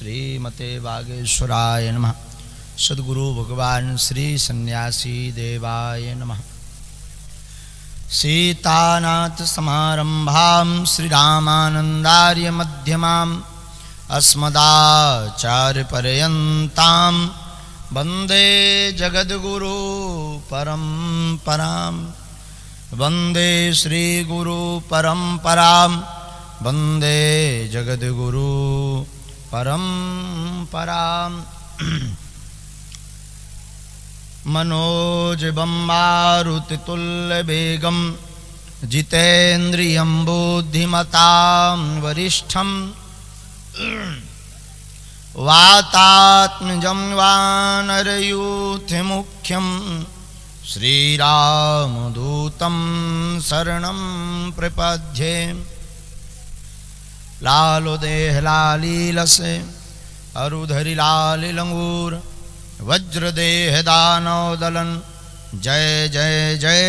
श्रीमते वागेश्वराय नमः। सद्गुरु भगवान श्री सन्यासी देवाय नमः। सीतानाथ समारंभां श्रीरामानंदार्य मध्यमाम् अस्मदाचार्य पर्यन्तां वन्दे जगद्गुरु परम्परां। वन्दे श्री गुरु परम्परां वन्दे जगद्गुरु परम्परां। मनोजवं मारुतितुल्यवेगं जितेन्द्रियं बुद्धिमतां वरिष्ठं वातात्मजं वानरयूथमुख्यं श्रीरामदूतं शरणं प्रपद्ये। लालो देह लालीलसे अरुधरि लालिलंगूर वज्रदेह दानव दलन जय जय जय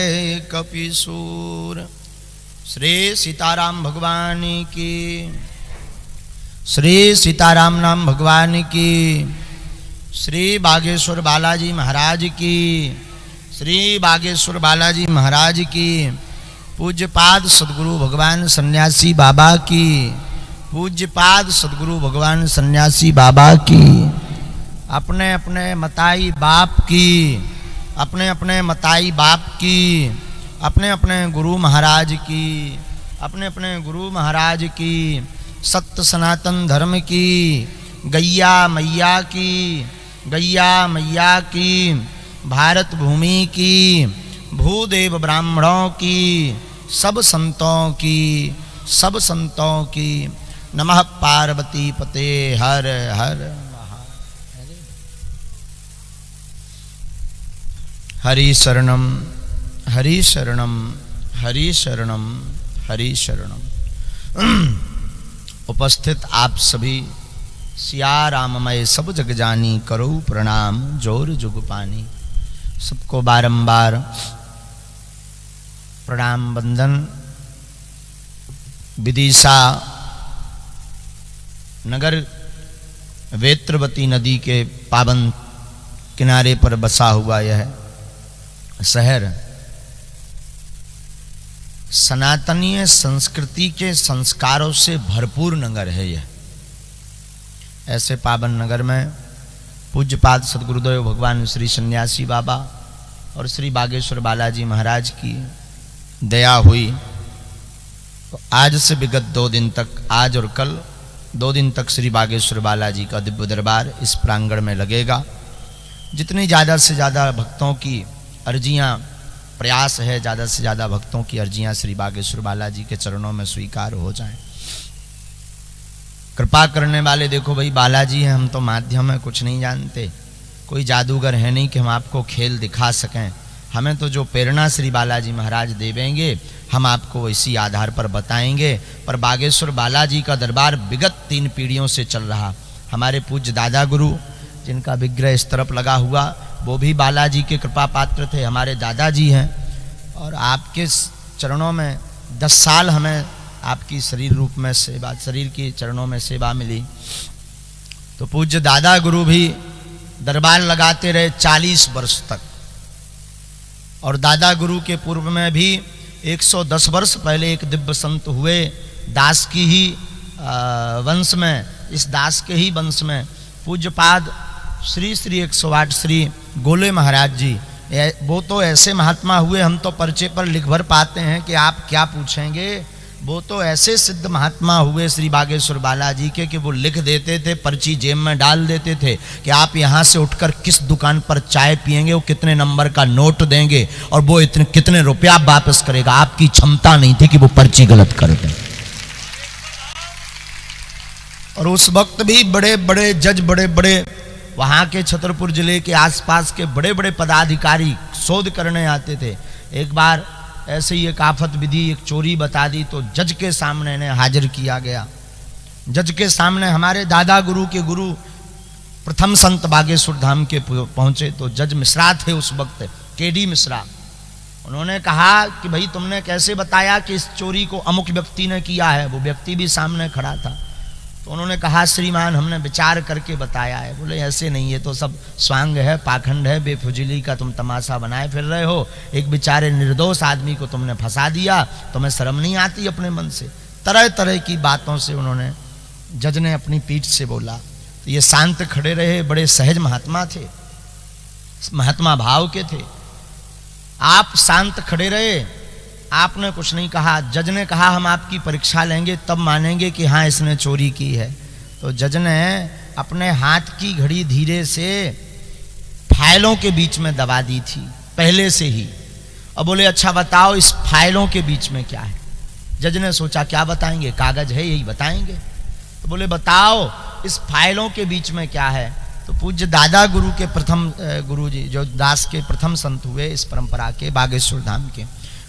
कपिसूर। श्री सीताराम भगवान की, श्री सीताराम नाम भगवान की, श्री बागेश्वर बालाजी महाराज की, श्री बागेश्वर बालाजी महाराज की। पूज्यपाद सद्गुरु भगवान सन्यासी बाबा की, पूज्यपाद सद्गुरु भगवान सन्यासी बाबा की। अपने अपने मताई बाप की, अपने अपने मताई बाप की, अपने अपने गुरु महाराज की, अपने अपने गुरु महाराज की। सत्य सनातन धर्म की, गैया मैया की, गैया मैया की, भारत भूमि की, भूदेव ब्राह्मणों की, सब संतों की, सब संतों की। नमः पार्वती पते हर हर महादेव। हरि शरणम हरि शरणम हरि शरणम हरि शरणम। उपस्थित आप सभी सिया राममय सब जग जानी करो प्रणाम जोर जुग पानी। सबको बारंबार प्रणाम बंदन। विदिशा नगर वेत्रवती नदी के पावन किनारे पर बसा हुआ यह शहर सनातनीय संस्कृति के संस्कारों से भरपूर नगर है। यह ऐसे पावन नगर में पूज्यपाद सद्गुरुदेव भगवान श्री सन्यासी बाबा और श्री बागेश्वर बालाजी महाराज की दया हुई तो आज से विगत 2 दिन तक, आज और कल 2 दिन तक श्री बागेश्वर बालाजी का दिव्य दरबार इस प्रांगण में लगेगा। जितनी ज़्यादा से ज़्यादा भक्तों की अर्जियां, प्रयास है ज़्यादा से ज़्यादा भक्तों की अर्जियां श्री बागेश्वर बालाजी के चरणों में स्वीकार हो जाएं। कृपा करने वाले देखो भाई बालाजी हैं, हम तो माध्यम है, कुछ नहीं जानते, कोई जादूगर है नहीं कि हम आपको खेल दिखा सकें। हमें तो जो प्रेरणा श्री बालाजी महाराज देवेंगे हम आपको इसी आधार पर बताएंगे। पर बागेश्वर बालाजी का दरबार विगत 3 पीढ़ियों से चल रहा। हमारे पूज्य दादा गुरु जिनका विग्रह इस तरफ लगा हुआ वो भी बालाजी के कृपा पात्र थे, हमारे दादाजी हैं। और आपके चरणों में 10 साल हमें आपकी शरीर रूप में सेवा, शरीर के चरणों में सेवा मिली। तो पूज्य दादा गुरु भी दरबार लगाते रहे 40 वर्ष तक। और दादा गुरु के पूर्व में भी 110 वर्ष पहले एक दिव्य संत हुए दास की ही वंश में, इस दास के ही वंश में पूज्यपाद श्री श्री 108 श्री गोले महाराज जी, वो तो ऐसे महात्मा हुए हम तो पर्चे पर लिख भर पाते हैं कि आप क्या पूछेंगे। वो तो ऐसे सिद्ध महात्मा हुए श्री बागेश्वर बालाजी के कि वो लिख देते थे, पर्ची जेब में डाल देते थे कि आप यहाँ से उठकर किस दुकान पर चाय पिएंगे, वो कितने नंबर का नोट देंगे और वो इतने कितने रुपया वापस करेगा। आपकी क्षमता नहीं थी कि वो पर्ची गलत कर दें। और उस वक्त भी बड़े बड़े जज, बड़े बड़े वहाँ के छतरपुर जिले के आसपास के बड़े बड़े पदाधिकारी शोध करने आते थे। एक बार ऐसे ही एक आफत विधि, एक चोरी बता दी तो जज के सामने इन्हें हाजिर किया गया। जज के सामने हमारे दादा गुरु के गुरु प्रथम संत बागेश्वर धाम के पहुंचे तो जज मिश्रा थे उस वक्त, केडी मिश्रा। उन्होंने कहा कि भाई तुमने कैसे बताया कि इस चोरी को अमुक व्यक्ति ने किया है। वो व्यक्ति भी सामने खड़ा था। तो उन्होंने कहा श्रीमान हमने विचार करके बताया है। बोले ऐसे नहीं, ये तो सब स्वांग है, पाखंड है, बेफुजली का तुम तमाशा बनाए फिर रहे हो। एक बेचारे निर्दोष आदमी को तुमने फंसा दिया, तुम्हें शर्म नहीं आती अपने मन से? तरह तरह की बातों से उन्होंने, जज ने अपनी पीठ से बोला। तो ये शांत खड़े रहे, बड़े सहज महात्मा थे, महात्मा भाव के थे। आप शांत खड़े रहे, आपने कुछ नहीं कहा। जज ने कहा हम आपकी परीक्षा लेंगे तब मानेंगे कि हाँ इसने चोरी की है। तो जज ने अपने हाथ की घड़ी धीरे से फाइलों के बीच में दबा दी थी पहले से ही। अब बोले अच्छा बताओ इस फाइलों के बीच में क्या है? जज ने सोचा क्या बताएंगे, कागज है यही बताएंगे। तो बोले बताओ इस फाइलों के बीच में क्या है? तो पूज्य दादा गुरु के प्रथम गुरु जी जो दास के प्रथम संत हुए इस परंपरा के, बागेश्वर धाम के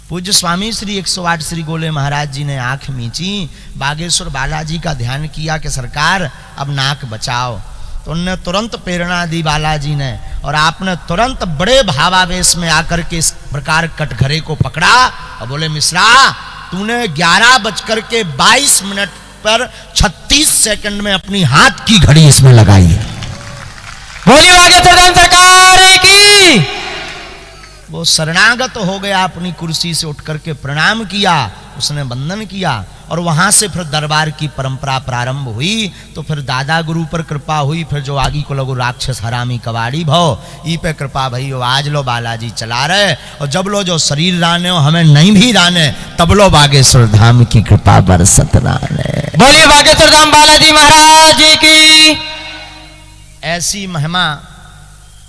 पूज्य स्वामी श्री 108 श्री गोले महाराज जी ने आंख मींची, बागेश्वर बालाजी का ध्यान किया कि सरकार अब नाक बचाओ। तो उनने तुरंत प्रेरणा दी बालाजी ने, और आपने तुरंत बड़े भावावेश में आकर के इस प्रकार कटघरे को पकड़ा और बोले मिश्रा तूने 11:22 पर 36 सेकंड में अपनी हाथ की घड़ी इसमें लगाई है। बोलिए बागेश्वर धाम सरकार की। वो शरणागत हो गया, अपनी कुर्सी से उठ करके प्रणाम किया, उसने वंदन किया। और वहां से फिर दरबार की परंपरा प्रारंभ हुई। तो फिर दादा गुरु पर कृपा हुई, फिर जो आगी को लगो राक्षस हरामी कवाड़ी भव ई पे कृपा भई आज लो बालाजी चला रहे। और जब लो जो शरीर राने हो हमें नहीं भी राने, तब लो बागेश्वर धाम की कृपा बरसत राने। बोलिए बागेश्वर धाम बालाजी महाराज की। ऐसी महिमा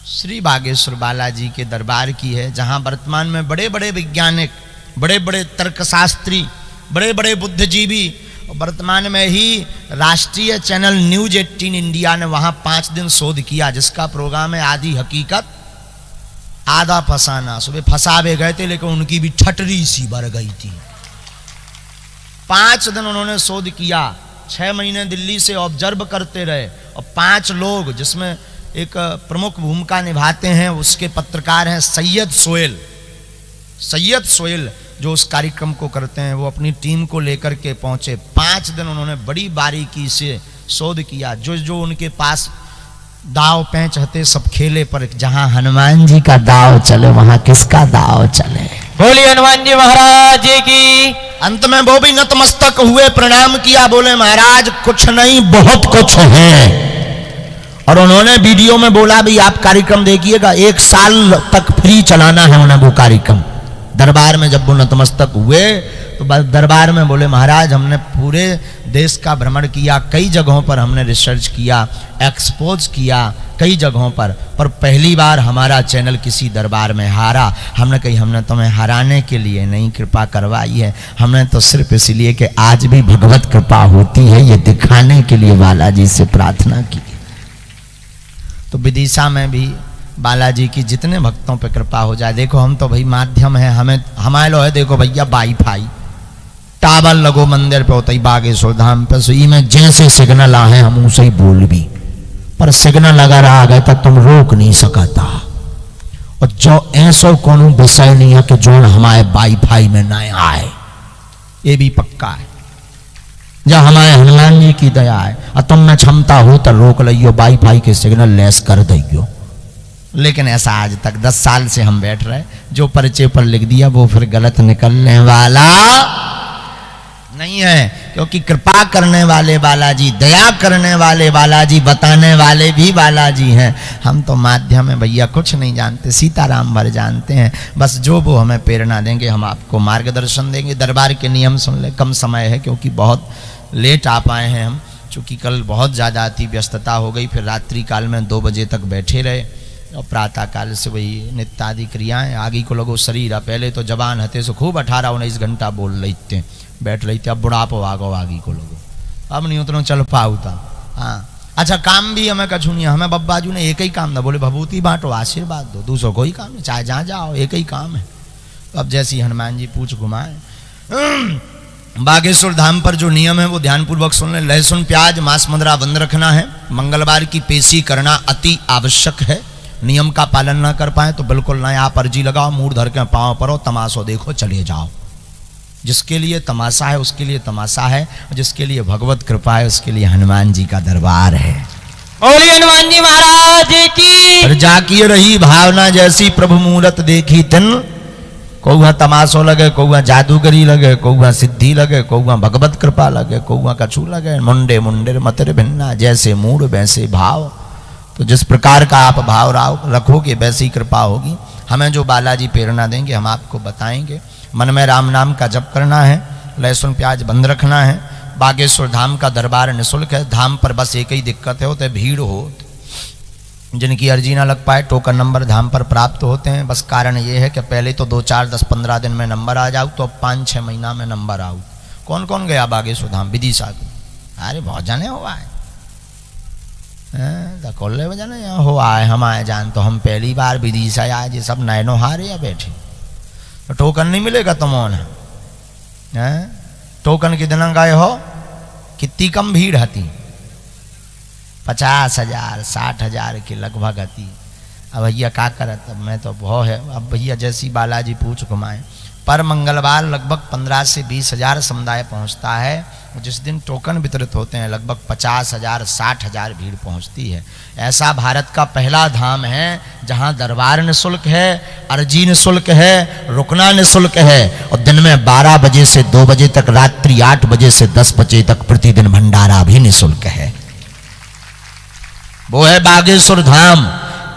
श्री बागेश्वर बालाजी के दरबार की है, जहां वर्तमान में बड़े बड़े वैज्ञानिक, बड़े बड़े तर्कशास्त्री, बड़े बड़े बुद्धिजीवी, वर्तमान में ही राष्ट्रीय चैनल न्यूज 18 इंडिया ने वहां 5 दिन शोध किया, जिसका प्रोग्राम है आधी हकीकत आधा फसाना। सुबह फंसावे गए थे लेकिन उनकी भी ठटरी सी भर गई थी। 5 दिन उन्होंने शोध किया, 6 महीने दिल्ली से ऑब्जर्व करते रहे। और 5 लोग जिसमें एक प्रमुख भूमिका निभाते हैं, उसके पत्रकार हैं सैयद सोहेल। सैयद सोहेल जो उस कार्यक्रम को करते हैं, वो अपनी टीम को लेकर के पहुंचे। 5 दिन उन्होंने बड़ी बारीकी से शोध किया। जो जो उनके पास दाव पैंच हते सब खेले, पर जहां हनुमान जी का दाव चले वहां किसका दाव चले? बोलिए हनुमान जी महाराज की। अंत में वो भी नतमस्तक हुए, प्रणाम किया, बोले महाराज कुछ नहीं बहुत कुछ है। और उन्होंने वीडियो में बोला भी आप कार्यक्रम देखिएगा, 1 साल तक फ्री चलाना है उन्हें वो कार्यक्रम। दरबार में जब वो नतमस्तक हुए तो दरबार में बोले महाराज हमने पूरे देश का भ्रमण किया, कई जगहों पर हमने रिसर्च किया, एक्सपोज किया कई जगहों पर पहली बार हमारा चैनल किसी दरबार में हारा। हमने कही हमने तुम्हें हराने के लिए नहीं कृपा करवाई है, हमने तो सिर्फ इसलिए कि आज भी भगवत कृपा होती है ये दिखाने के लिए बालाजी से प्रार्थना की। तो विदिशा में भी बालाजी की जितने भक्तों पे कृपा हो जाए। देखो हम तो भाई माध्यम है, हमें हमारे लो है देखो भैया वाईफाई टावर लगो मंदिर पे होता ही बागेश्वर धाम पे, सो में जैसे सिग्नल आए हम उसे ही बोल भी, पर सिग्नल अगर आ गए तो तुम रोक नहीं सकता। और जो ऐसा कोनो विषय नहीं है कि जो हमारे वाईफाई में ना आए, ये भी पक्का है। जब हमारे हनुमान जी की दया है और तुम में क्षमता हो तो रोक लियो, वाईफाई के सिग्नल लेस कर दियो। लेकिन ऐसा आज तक 10 साल से हम बैठ रहे, जो परिचय पर लिख दिया वो फिर गलत निकलने वाला नहीं है, क्योंकि कृपा करने वाले बालाजी, दया करने वाले बालाजी, बताने वाले भी बालाजी हैं। हम तो माध्यम है भैया, कुछ नहीं जानते, सीताराम भर जानते हैं। बस जो वो हमें प्रेरणा देंगे हम आपको मार्गदर्शन देंगे। दरबार के नियम सुन ले, कम समय है क्योंकि बहुत लेट आ पाए हैं हम, चूँकि कल बहुत ज़्यादा अति व्यस्तता हो गई, फिर रात्रि काल में 2 बजे तक बैठे रहे और प्रातः काल से वही नित्यादि क्रियाएं आगे को लगो शरीर। पहले तो जवान हते से खूब 18-19 घंटा बोल लेते बैठ लेते, अब बुढ़ापो आगो आगे को लोगो, अब नहीं उतना चल पाऊता। हाँ अच्छा काम भी हमें कछु नहीं, हमें बब्बाजू ने एक ही काम था, बोले भभूति बांटो आशीर्वाद दो, दूसरों कोई काम नहीं, चाहे जहाँ जाओ एक ही काम है। तो अब जैसी हनुमान जी पूछ घुमाए। बागेश्वर धाम पर जो नियम है वो ध्यानपूर्वक सुन ले। लहसुन प्याज मांस मदिरा बंद रखना है, मंगलवार की पेशी करना अति आवश्यक है। नियम का पालन ना कर पाए तो बिल्कुल ना, आप अर्जी लगाओ, मूड धर के पाँव परो, तमाशो देखो, चले जाओ। जिसके लिए तमाशा है उसके लिए तमाशा है, और जिसके लिए भगवत कृपा है उसके लिए हनुमान जी का दरबार है। बोलिए हनुमान जी महाराज की। और जाकी रही भावना जैसी प्रभु मूरत देखी तिन, कौआ तमाशो लगे, कौआ जादूगरी लगे, कौआ सिद्धि लगे, कौआ भगवत कृपा लगे, कौआ कछु लगे, मुंडे मुंडे मतिर भिन्ना, जैसे मूड वैसे भाव। तो जिस प्रकार का आप भाव रखोगे वैसी कृपा होगी। हमें जो बालाजी प्रेरणा देंगे हम आपको बताएंगे। मन में राम नाम का जप करना है, लहसुन प्याज बंद रखना है। बागेश्वर धाम का दरबार निःशुल्क है। धाम पर बस एक ही दिक्कत है, होते भीड़ हो, जिनकी अर्जी ना लग पाए टोकन नंबर धाम पर प्राप्त होते हैं। बस कारण ये है कि पहले तो 2, 4, 10, 15 दिन में नंबर आ जाओ, तो अब 5, 6 महीना में नंबर आओ। कौन कौन गया बागेश्वर धाम विदिशा को? अरे बहुत जाने हुआ है कोल्ले बजाने यहाँ हो आए, हम आए जान तो हम पहली बार विदिशा आए जी, सब नैनो हारे या बैठे, तो टोकन नहीं मिलेगा तुमों टोकन कितना गए हो? कितनी कम भीड़ हती? 50,000 60,000 के लगभग हती। अब भैया क्या करत, अब मैं तो बहुत है। अब भैया जैसी बालाजी पूछ घुमाए, पर मंगलवार लगभग 15 से 20,000 समुदाय पहुंचता है। जिस दिन टोकन वितरित होते हैं लगभग 50,000 60,000 भीड़ पहुंचती है। ऐसा भारत का पहला धाम है जहां दरबार निःशुल्क है, अर्जी निःशुल्क है, रुकना निःशुल्क है, और दिन में 12 बजे से 2 बजे तक, रात्रि 8 बजे से 10 बजे तक प्रतिदिन भंडारा भी निःशुल्क है। वो है बागेश्वर धाम।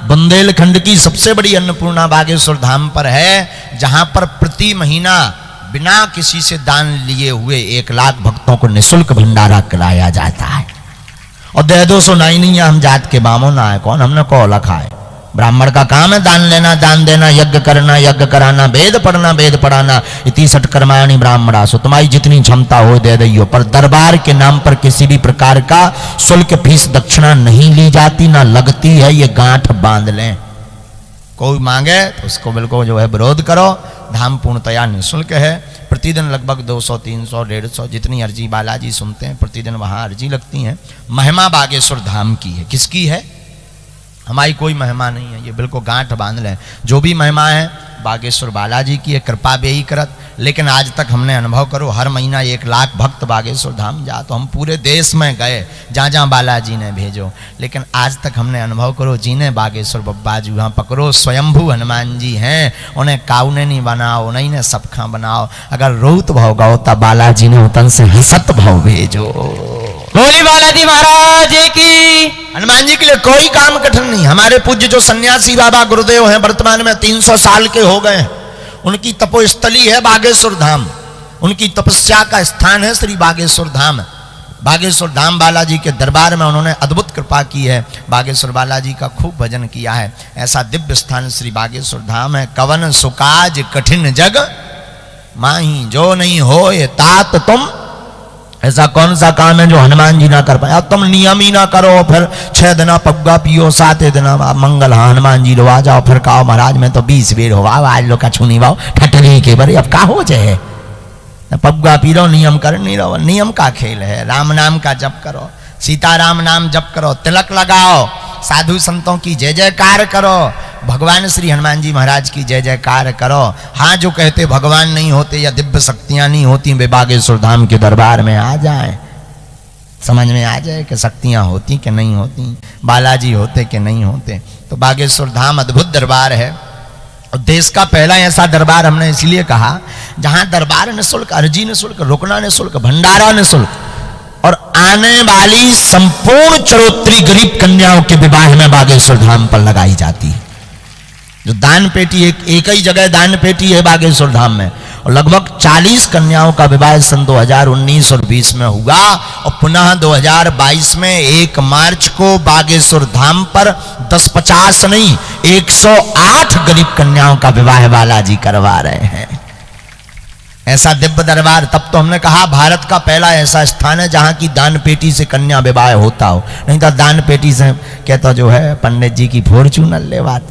बुंदेलखंड की सबसे बड़ी अन्नपूर्णा बागेश्वर धाम पर है, जहां पर प्रति महीना बिना किसी से दान लिए हुए 1 लाख भक्तों को निःशुल्क भंडारा कराया जाता है। और 200 नहीं है, हम जात के बामों ना है कौन, हमने को लखा है। ब्राह्मण का काम है दान लेना, दान देना, यज्ञ करना, यज्ञ कराना, वेद पढ़ना, वेद पढ़ाना। इति सत्कर्माणि ब्राह्मणासु, तुम्हारी जितनी क्षमता हो दे दियो। पर दरबार के नाम पर किसी भी प्रकार का शुल्क फीस दक्षिणा नहीं ली जाती, ना लगती है। ये गांठ बांध लें, कोई मांगे तो उसको बिल्कुल जो है विरोध करो। धाम पूर्णतया निःशुल्क है। प्रतिदिन लगभग 200 300 150 जितनी अर्जी बालाजी सुनते हैं प्रतिदिन वहां अर्जी लगती हैं। महिमा बागेश्वर धाम की है। किसकी है? हमारी कोई महिमा नहीं है, ये बिल्कुल गांठ बांध लें। जो भी महिमा है बागेश्वर बालाजी की है, कृपा बेही करत। लेकिन आज तक हमने अनुभव करो, हर महीना 1 लाख भक्त बागेश्वर धाम जा, तो हम पूरे देश में गए जहाँ जहाँ बालाजी ने भेजो। लेकिन आज तक हमने अनुभव करो, जिन्हें बागेश्वर बब्बा जी वहाँ पकड़ो, स्वयंभू हनुमान जी हैं, उन्हें काउने नहीं बनाओ, उन्हीं ने सबका बनाओ। अगर रोत भाव गाओ तब बालाजी ने उतन से हंसत भाव भेजो। बोली बालाजी महाराज की। हनुमान जी के लिए कोई काम कठिन नहीं। हमारे पूज्य जो सन्यासी बाबा गुरुदेव हैं, वर्तमान में 300 साल के हो गए, उनकी तपोस्थली है बागेश्वर धाम। उनकी तपस्या का स्थान है श्री बागेश्वर धाम। बागेश्वर धाम बालाजी के दरबार में उन्होंने अद्भुत कृपा की है। बागेश्वर बालाजी का खूब भजन किया है। ऐसा दिव्य स्थान श्री बागेश्वर धाम है। कवन सुकाज कठिन जग माही, जो नहीं हो ये तात तुम। ऐसा कौन सा काम है जो हनुमान जी ना कर पाए? अब तुम नियम ही ना करो, फिर 6 दिन पग्गा पियो, 7 दिन मंगल हनुमान जी लो आ जाओ, फिर कहो महाराज मैं तो 20 बेर हो आज लोग का छूनी बाओ ठटरी के बरे। अब का हो जाए, पग्गा पी लो, नियम कर नहीं रहो। नियम का खेल है। राम नाम का जप करो, सीताराम नाम जप करो, तिलक लगाओ, साधु संतों की जय जयकार करो, भगवान श्री हनुमान जी महाराज की जय जयकार करो। हाँ, जो कहते भगवान नहीं होते या दिव्य शक्तियां नहीं होती, वे बागेश्वर धाम के दरबार में आ जाएं, समझ में आ जाए कि शक्तियां होती कि नहीं होती, बालाजी होते कि नहीं होते। तो बागेश्वर धाम अद्भुत दरबार है। और देश का पहला ऐसा दरबार हमने इसलिए कहा जहां दरबार निःशुल्क, अर्जी निःशुल्क, रुकना निःशुल्क, भंडारा निःशुल्क, और आने वाली संपूर्ण चरोत्री गरीब कन्याओं के विवाह में बागेश्वर धाम पर लगाई जाती है। जो दान पेटी एक ही जगह दान पेटी है बागेश्वर धाम में, और लगभग 40 कन्याओं का विवाह सन 2019 और 20 में हुआ। और पुनः 2022 में 1 मार्च को बागेश्वर धाम पर 10-50 नहीं 108 गरीब कन्याओं का विवाह बालाजी करवा रहे हैं। ऐसा दिव्य दरबार। तब तो हमने कहा भारत का पहला ऐसा स्थान है जहां की दान पेटी से कन्या विवाह होता हो। नहीं तो दान पेटी से कहता जो है पंडित जी की फॉर्च्यूनर ले बात,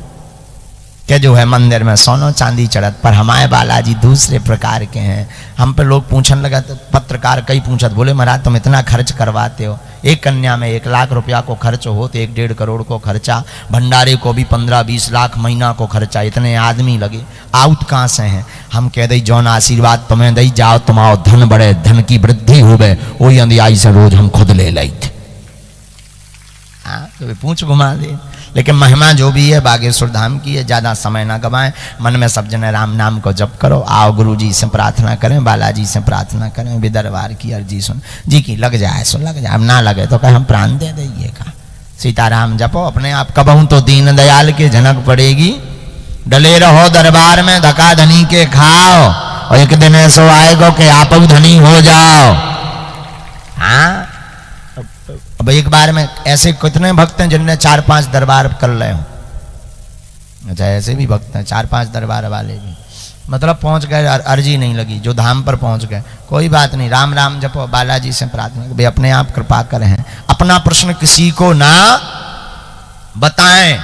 कि जो है मंदिर में सोनो चांदी चढ़त, पर हमारे बालाजी दूसरे प्रकार के हैं। हम पे लोग पूछने लगा, तो पत्रकार कई पूछत, बोले महाराज तुम इतना खर्च करवाते हो, एक कन्या में 1 लाख रुपया को खर्च हो तो 1-1.5 करोड़ को खर्चा, भंडारे को भी 15-20 लाख महीना को खर्चा, इतने आदमी लगे, आउट कहाँ से हैं? हम कह दई जौन आशीर्वाद तुम्हें दई जाओ, तुम्हारा धन बढ़े, धन की वृद्धि हुए, वही अंधियाई से रोज हम खुद ले ली थे। तो पूछ घुमा दे। लेकिन महिमा जो भी है बागेश्वर धाम की है, ज़्यादा समय ना गवाएं, मन में सब जने राम नाम को जप करो, आओ गुरु जी से प्रार्थना करें, बालाजी से प्रार्थना करें, वे दरबार की अर्जी सुन जी की लग जाए सो लग जाए, अब ना लगे तो कहे हम प्राण दे देंगे का। सीताराम जपो अपने आप, कबहू तो दीन दयाल के जनक पड़ेगी, डले रहो दरबार में धका धनी के खाओ, और एक दिन ऐसो आएगो कि आप धनी हो जाओ। हाँ, अब एक बार में ऐसे कितने भक्त हैं जिनने 4-5 दरबार कर रहे हो? अच्छा, ऐसे भी भक्त हैं 4-5 दरबार वाले भी, मतलब पहुंच गए, अर्जी नहीं लगी, जो धाम पर पहुंच गए, कोई बात नहीं, राम राम जपो, बालाजी से प्रार्थना, भाई अपने आप कृपा करें, अपना प्रश्न किसी को ना बताएं,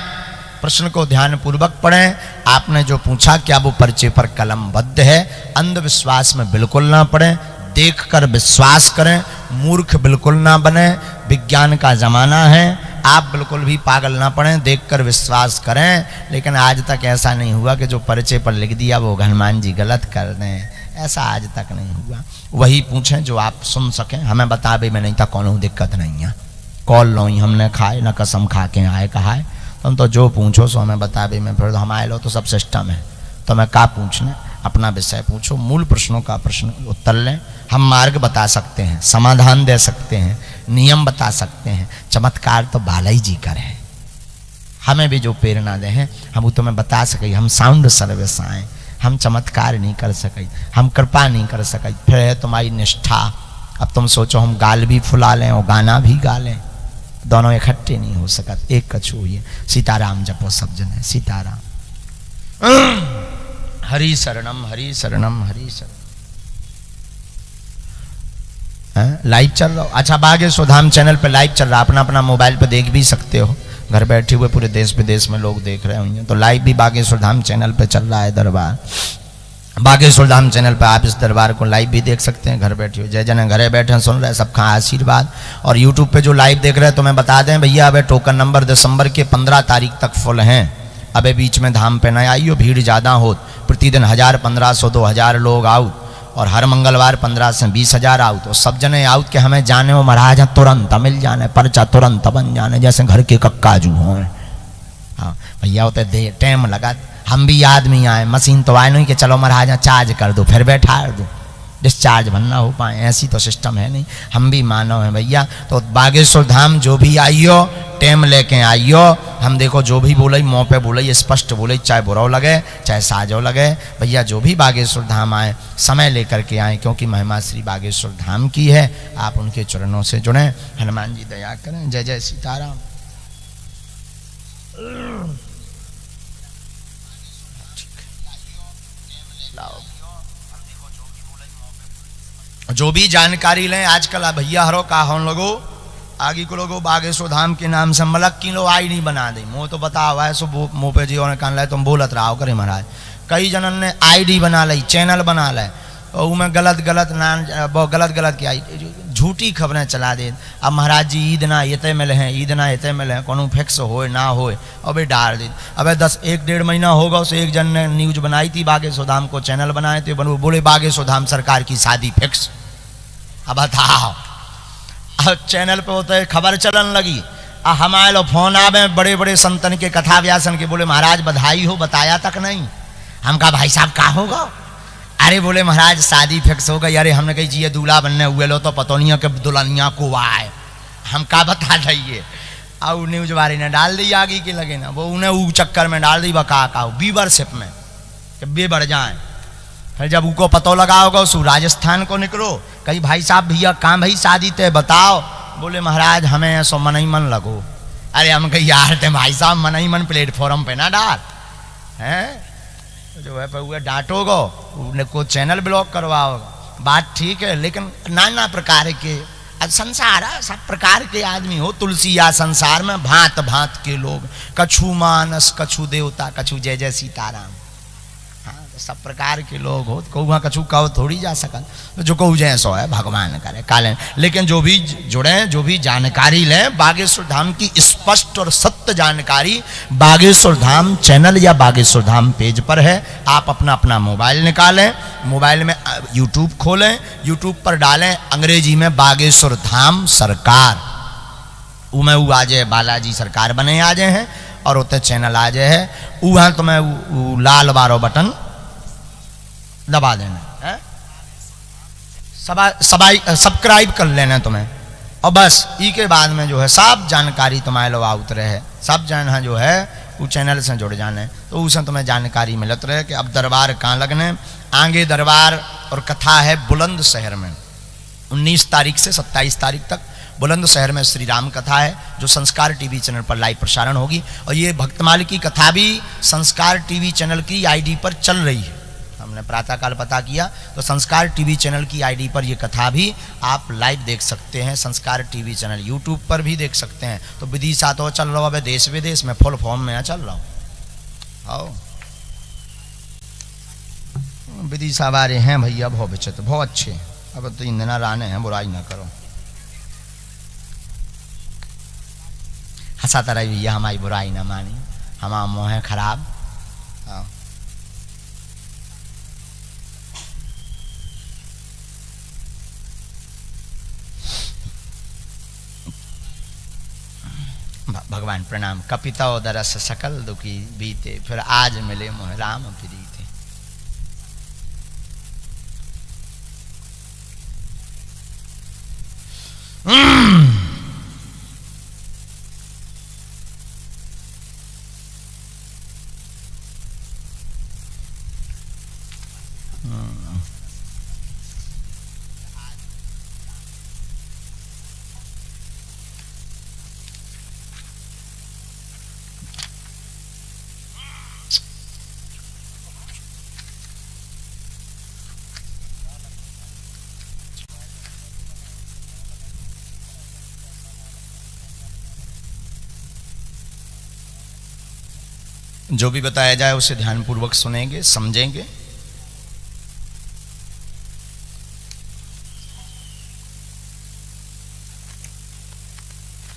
प्रश्न को ध्यान पूर्वक पढ़ें। आपने जो पूछा क्या वो पर्चे पर कलमबद्ध है? अंधविश्वास में बिल्कुल ना पड़ें, देखकर विश्वास करें, मूर्ख बिल्कुल ना बने, विज्ञान का जमाना है, आप बिल्कुल भी पागल ना पड़ें, देखकर विश्वास करें। लेकिन आज तक ऐसा नहीं हुआ कि जो पर्चे पर लिख दिया वो हनुमान जी गलत कर दें, ऐसा आज तक नहीं हुआ। वही पूछें जो आप सुन सकें, हमें बता भाई मैं नहीं था, कौन दिक्कत नहीं है, कॉल लो ही हमने खाए ना कसम खा के आए कहा है, तुम तो जो पूछो सो हमें बता भाई, मैं फिर हमारे लो तो सब सिस्टम है, तो मैं क्या पूछना, अपना विषय पूछो, मूल प्रश्नों का प्रश्न उत्तर लें। हम मार्ग बता सकते हैं, समाधान दे सकते हैं, नियम बता सकते हैं, चमत्कार तो बालाई जी करें, हमें भी जो प्रेरणा दे हैं हम वो तुम्हें बता सके, हम साउंड सर्विस आए, हम चमत्कार नहीं कर सके, हम कृपा नहीं कर सके, फिर है तुम्हारी निष्ठा। अब तुम सोचो हम गाल भी फुला लें और गाना भी गा लें, दोनों इकट्ठे नहीं हो सकते, एक कछु हुई। सीताराम जपो सब जने, सीताराम। हरि शरणम हरि शरणम हरि शरणम। लाइव चल रहा हो? अच्छा, बागेश्वर धाम चैनल पे लाइव चल रहा, अपना अपना मोबाइल पे देख भी सकते हो, घर बैठे हुए पूरे देश विदेश में लोग देख रहे होंगे, तो लाइव भी बागेश्वर धाम चैनल पे चल रहा है दरबार। बागेश्वर धाम चैनल पे आप इस दरबार को लाइव भी देख सकते हैं घर बैठे हुए, जय जन घरे बैठे सुन रहे सबका आशीर्वाद। और यूट्यूब पे जो लाइव देख रहे हैं तो मैं बता दें भैया, अब टोकन नंबर दिसंबर के 15 तारीख तक फुल हैं, अबे बीच में धाम पे ना आइयो, भीड़ ज़्यादा हो, प्रतिदिन 1000, 1500, 2000 लोग आउट, और हर मंगलवार 15 से 20,000 आउट, और सब जने आउट के हमें जाने हो महाराज तुरंत मिल जाने, पर्चा तुरंत बन जाने, जैसे घर के कक्काजू हों। हाँ भैया होते दे टाइम लगा, हम भी आदमी आए, मशीन तो आए नहीं कि चलो महाराज चार्ज कर दो फिर बैठा दो, डिस्चार्ज बनना हो पाए, ऐसी तो सिस्टम है नहीं, हम भी मानव हैं भैया। तो बागेश्वर धाम जो भी आइयो टाइम लेके आइयो, हम देखो जो भी बोले मुँह पे बोले, स्पष्ट बोले, चाहे बुराव लगे चाहे साजो लगे, भैया जो भी बागेश्वर धाम आए समय लेकर के आए, क्योंकि महिमा श्री बागेश्वर धाम की है, आप उनके चरणों से जुड़े, हनुमान जी दया करें। जय जय सीताराम। जो भी जानकारी लें आजकल भैया हरो का हम लोगों आगे को लोगों बागेश्वर धाम के नाम से मलक किलो आईडी बना दी, मुँह तो बता हुआ है सो मुँह पे जी और कान लाए तुम बोलत रहा करे महाराज, कई जनन ने आईडी बना ली, चैनल बना ले, और उनमें गलत गलत की झूठी खबरें चला दे। अब महाराज जी ईद ना इतने मिले हैं, ईद ना इतने मिले हैं, कोनो फिक्स होए ना होए, अबे डाल दे। अबे 1-1.5 महीना होगा उसे एक जन ने न्यूज बनाई थी, बागेश्वर धाम को चैनल बनाए थे, बोले बागेश्वर धाम सरकार की शादी फिक्स। अब बताओ, अब चैनल पे होते है खबर चलन लगी, हमारे लोग फोन आवे बड़े बड़े संतन के कथा व्यासन के, बोले महाराज बधाई हो, बताया तक नहीं। हम कहा भाई साहब क्या होगा? अरे बोले महाराज शादी फिक्स हो गई। अरे हमने कही जी दूल्हा बनने हुए लो तो पतोनिया के दुल्हनिया को आए, हम का बता दइए। और न्यूज वाली ने डाल दी आगे के लगे ना, वो उन्हें वो चक्कर में डाल दी बका व्यूवरशिप में कि बे बढ़ जाए। फिर जब उनको पतो लगा होगा उस राजस्थान को निकलो, कही भाई साहब भैया कहाँ भाई शादी ते बताओ, बोले महाराज हमें ऐसो मन ही मन लगो। अरे हम कही यार ते भाई साहब मन ही मन प्लेटफॉर्म पे ना डाल हैं, जो है हुए डांटोगो, उनको चैनल ब्लॉक करवाओगे, बात ठीक है, लेकिन नाना प्रकार के अब संसार है, सब प्रकार के आदमी हो, तुलसी या संसार में भांत भांत के लोग, कछु मानस कछु देवता कछु जय जय सीताराम। हाँ, तो सब प्रकार के लोग हो, कहूँ कछु कहो थोड़ी जा सकल, तो जो कहू जय सो है भगवान करे काले। लेकिन जो भी जुड़े, जो भी जानकारी लें, बागेश्वर धाम की स्पष्ट और सत्य जानकारी बागेश्वर धाम चैनल या बागेश्वर धाम पेज पर है। आप अपना अपना मोबाइल निकालें, मोबाइल में यूट्यूब खोलें, यूट्यूब पर डालें अंग्रेजी में बागेश्वर धाम सरकार, उमें वो आ जाए बालाजी सरकार बने आ जाए हैं, और उतने चैनल आ जाए है, वहाँ तुम्हें लाल बारो बटन दबा देना है, सब्सक्राइब कर लेना तुम्हें, और बस ई के बाद में जो है सब जानकारी तुम्हारे लो उतरे है, सब जन जो है वो चैनल से जुड़ जाने, तो उसे तुम्हें जानकारी मिलत रहे कि अब दरबार कहाँ लगने। आगे दरबार और कथा है बुलंदशहर में, 19 तारीख से 27 तारीख तक बुलंदशहर में श्री राम कथा है, जो संस्कार टीवी चैनल पर लाइव प्रसारण होगी। और ये भक्तमाल की कथा भी संस्कार टीवी चैनल की आईडी पर चल रही है, हमने प्रातःकाल पता किया, तो संस्कार टीवी चैनल की आईडी पर ये कथा भी आप लाइव देख सकते हैं। संस्कार टीवी चैनल यूट्यूब पर भी देख सकते हैं। तो विदिशा तो चल रहा है देश विदेश में, फुल फॉर्म में चल रहा हूँ। आओ विदिशा बारे हैं भैया, बहुत विचित्र, बहुत अच्छे, अब तो इन दिना राने हैं, बुराई ना करो। हंसाता रही भैया, हमारी बुराई ना मानी, हमारा मोह है खराब। आओ भगवान प्रणाम। कपिता दरस सकल दुखी बीते, फिर आज मिले मोह राम प्रीते। जो भी बताया जाए उसे ध्यानपूर्वक सुनेंगे, समझेंगे।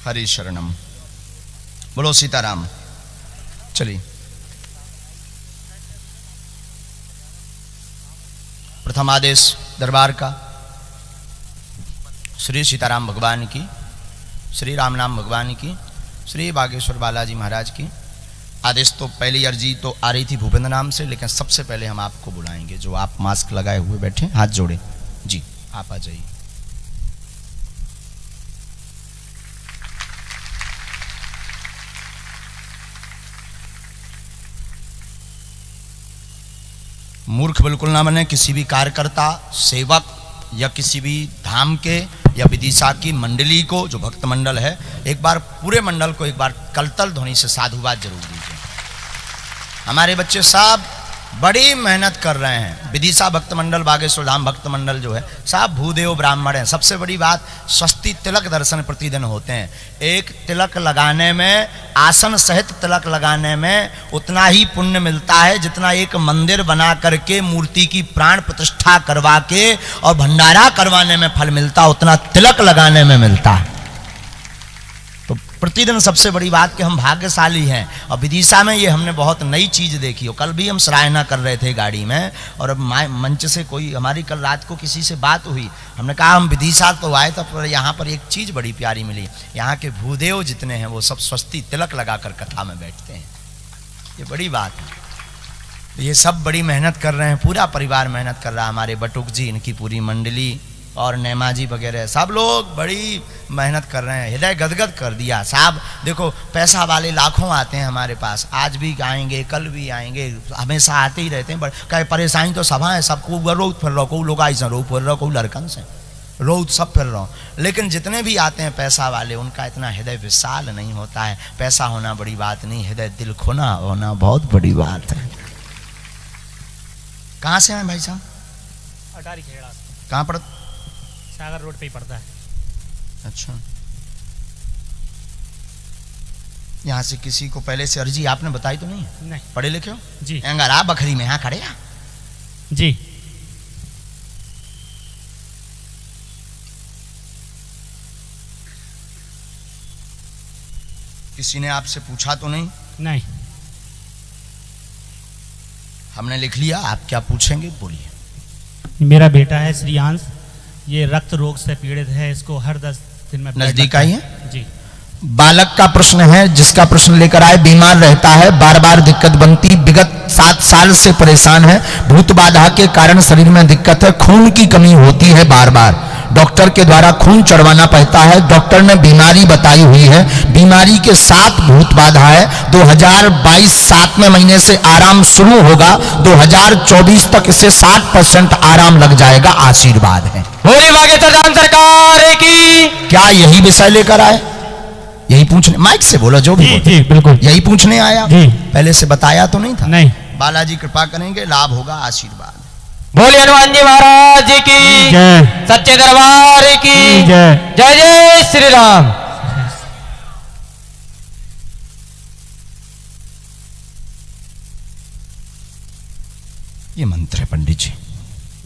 हरि शरणम, बोलो सीताराम। चलिए, प्रथम आदेश दरबार का श्री सीताराम भगवान की, श्री राम नाम भगवान की, श्री बागेश्वर बालाजी महाराज की। आदेश तो पहली अर्जी तो आ रही थी भूपेंद्र नाम से, लेकिन सबसे पहले हम आपको बुलाएंगे, जो आप मास्क लगाए हुए बैठे, हाथ जोड़े जी, आप आ जाइए। मूर्ख बिल्कुल ना बने, किसी भी कार्यकर्ता, सेवक या किसी भी धाम के या विदिशा की मंडली को, जो भक्त मंडल है, एक बार पूरे मंडल को एक बार कलतल ध्वनि से साधुवाद जरूर दीजिए। हमारे बच्चे सब बड़ी मेहनत कर रहे हैं। विदिशा भक्त मंडल, बागेश्वर धाम भक्त मंडल जो है, सब भूदेव ब्राह्मण हैं। सबसे बड़ी बात, स्वस्ति तिलक दर्शन प्रतिदिन होते हैं। एक तिलक लगाने में, आसन सहित तिलक लगाने में उतना ही पुण्य मिलता है जितना एक मंदिर बना करके मूर्ति की प्राण प्रतिष्ठा करवा के और भंडारा करवाने में फल मिलता, उतना तिलक लगाने में मिलता है। तो प्रतिदिन सबसे बड़ी बात कि हम भाग्यशाली हैं। और विदिशा में ये हमने बहुत नई चीज देखी हो। कल भी हम सराहना कर रहे थे गाड़ी में, और अब मंच से कोई, हमारी कल रात को किसी से बात हुई, हमने कहा हम विदिशा तो आए तो पर यहाँ पर एक चीज बड़ी प्यारी मिली। यहाँ के भूदेव जितने हैं वो सब स्वस्ति तिलक लगाकर कथा में बैठते हैं। ये बड़ी बात है। ये सब बड़ी मेहनत कर रहे हैं, पूरा परिवार मेहनत कर रहा है। हमारे बटुक जी, इनकी पूरी मंडली और नैमा जी वगैरह सब लोग बड़ी मेहनत कर रहे हैं। हृदय गदगद कर दिया साहब। देखो, पैसा वाले लाखों आते हैं हमारे पास, आज भी आएंगे, कल भी आएंगे, हमेशा आते ही रहते हैं। कहीं परेशानी तो सभा है, सबको रोज फिर रहो, को लोग आई से रो फिर रहो, को लड़कन से रोज सब फिर रहो। लेकिन जितने भी आते हैं पैसा वाले, उनका इतना हृदय विशाल नहीं होता है। पैसा होना बड़ी बात नहीं, हृदय दिल खोना होना बहुत बड़ी बात है। कहाँ से हैं भाई साहब? अटारी खेड़ा। कहाँ पर? सागर रोड पे ही पड़ता है। अच्छा, यहाँ से किसी को पहले से अर्जी आपने बताई तो नहीं है? नहीं। पढ़े लिखे हो जी एंगारा बखरी में यहाँ खड़े जी। किसी ने आपसे पूछा तो नहीं? नहीं। हमने लिख लिया, आप क्या पूछेंगे बोलिए। मेरा बेटा है श्रीयांश, ये रक्त रोग से पीड़ित है, इसको हर 10 दिन में ब्लड नजदीक लगता आई है। जी। बालक का प्रश्न है, जिसका प्रश्न लेकर आए, बीमार रहता है, बार बार दिक्कत बनती, विगत 7 साल से परेशान है, भूत बाधा के कारण शरीर में दिक्कत है, खून की कमी होती है, बार बार डॉक्टर के द्वारा खून चढ़वाना पड़ता है, डॉक्टर ने बीमारी बताई हुई है, बीमारी के 7 भूत बाधा है, 2022 7वें महीने से आराम शुरू होगा, 2024 तक इसे 60% आराम लग जाएगा, आशीर्वाद है। बोली बागेश्वर धाम सरकार की। क्या यही विषय लेकर आए? यही पूछने, माइक से बोलो जो भी जी बोलो। जी बिल्कुल। यही पूछने आया? जी। पहले से बताया तो नहीं था? नहीं। बालाजी कृपा करेंगे, लाभ होगा, आशीर्वाद। बोली हनुमान जी महाराज की जय। सच्चे दरबार की जय। जय जय श्री राम। ये मंत्र है पंडित जी,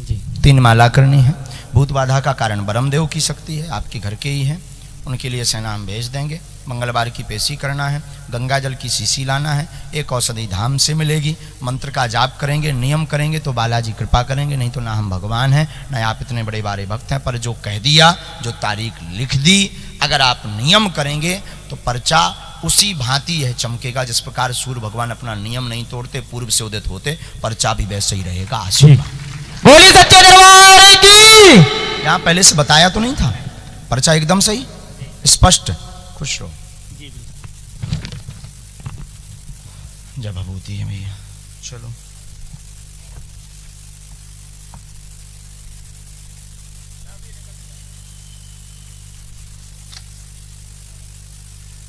जी 3 माला करनी है। भूत बाधा का कारण ब्रह्मदेव की शक्ति है, आपके घर के ही है, उनके लिए सेना हम भेज देंगे। मंगलवार की पेशी करना है, गंगा जल की शीशी लाना है, एक औषधि धाम से मिलेगी, मंत्र का जाप करेंगे, नियम करेंगे तो बालाजी कृपा करेंगे, नहीं तो ना हम भगवान हैं ना आप इतने बड़े बारे भक्त हैं। पर जो कह दिया, जो तारीख लिख दी, अगर आप नियम करेंगे तो पर्चा उसी भांति है चमकेगा, जिस प्रकार सूर्य भगवान अपना नियम नहीं तोड़ते, पूर्व से उदित होते, पर्चा भी वैसे ही रहेगा, आशीर्वाद। बोली सच्चे दरबार की। यहाँ पहले से बताया तो नहीं था? पर्चा एकदम सही स्पष्ट, खुश रहो। जब भभूति है भैया, चलो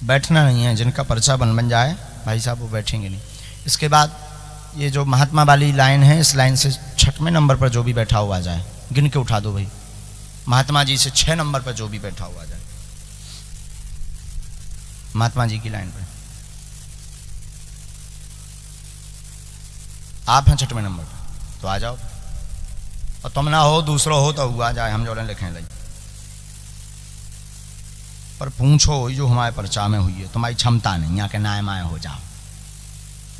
बैठना नहीं है, जिनका पर्चा बन जाए भाई साहब वो बैठेंगे नहीं। इसके बाद ये जो महात्मा वाली लाइन है, इस लाइन से 6वें नंबर पर जो भी बैठा हुआ जाए, गिन के उठा दो भाई। महात्मा जी से 6 नंबर पर जो भी बैठा हुआ जाए, महात्मा जी की लाइन पर। आप हैं 6वें नंबर पर, तो आ जाओ। और तुम ना हो, दूसरा हो तो हुआ जाए, हम जो लिखें लगे। पर पूछो जो हमारे पर्चा में हुई है, तुम्हारी क्षमता नहीं आके नाय माय हो जाओ,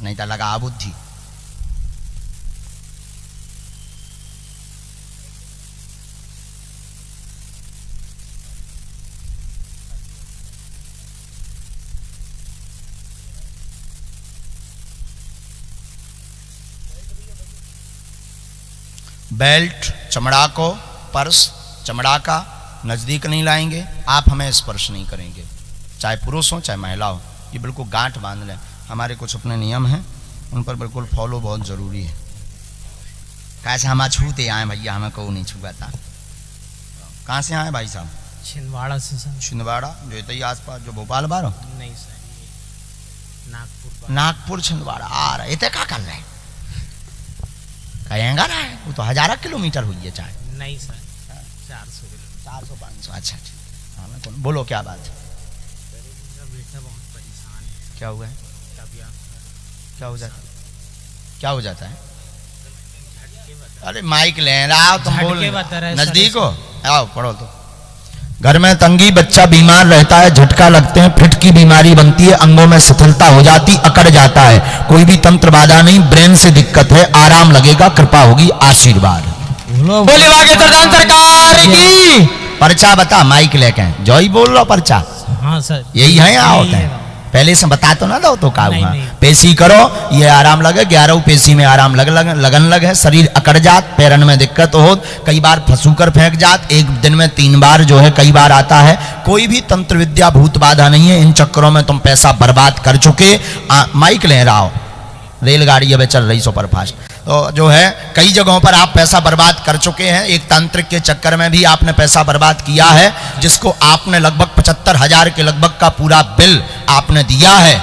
नहीं तो लगा बुद्धि। बेल्ट चमड़ा को, पर्स चमड़ा का नज़दीक नहीं लाएंगे, आप हमें स्पर्श नहीं करेंगे, चाहे पुरुष हो चाहे महिला हो। ये बिल्कुल गांठ बांध लें, हमारे कुछ अपने नियम हैं, उन पर बिल्कुल फॉलो बहुत ज़रूरी है। कैसे हम छूते आए भैया, हमें को नहीं छुआता। कहाँ से आए भाई साहब? छिंदवाड़ा से सर। छिंदवाड़ा जो इतनी आसपास, जो भोपाल बारो? नहीं सर, नागपुर। नागपुर छिंदवाड़ा आ रहा है, इतने क्या कर रहे हैं? कहेंगा ना, वो तो 1000 किलोमीटर हुई है चाहे। नहीं सर, 400 किलोमीटर। 400 500, अच्छा अच्छा। हाँ मैं कौन, बोलो क्या बात है? बेटा बहुत परेशान है। क्या हुआ है? तबीयत क्या हो जाता है? क्या हो जाता है? अरे माइक ले रहा तुम, बोल नजदीक हो, आओ पढ़ो। तो घर में तंगी, बच्चा बीमार रहता है, झटका लगते हैं, फिट की बीमारी बनती है, अंगों में शिथिलता हो जाती, अकड़ जाता है, कोई भी तंत्र बाधा नहीं, ब्रेन से दिक्कत है, आराम लगेगा, कृपा होगी, आशीर्वाद। बोली बागेश्वर धाम सरकार की। पर्चा बता, माइक लेके जो ही बोल लो पर्चा। हाँ सर, यही है यहाँ होता है, पहले से बता तो ना दो तो का हुआ। पेशी करो, ये आराम लगे, 11 पेशी में आराम लगन लगे, शरीर अकड़ जात, पैरन में दिक्कत हो, कई बार फंसूकर फेंक जात, एक दिन में 3 बार जो है कई बार आता है। कोई भी तंत्र विद्या भूत बाधा नहीं है, इन चक्करों में तुम पैसा बर्बाद कर चुके। माइक ले रहा हो, रेलगाड़ी अब चल रही सुपरफास्ट, तो जो है कई जगहों पर आप पैसा बर्बाद कर चुके हैं। एक तांत्रिक के चक्कर में भी आपने पैसा बर्बाद किया है, जिसको आपने लगभग 75,000 के लगभग का पूरा बिल आपने दिया है।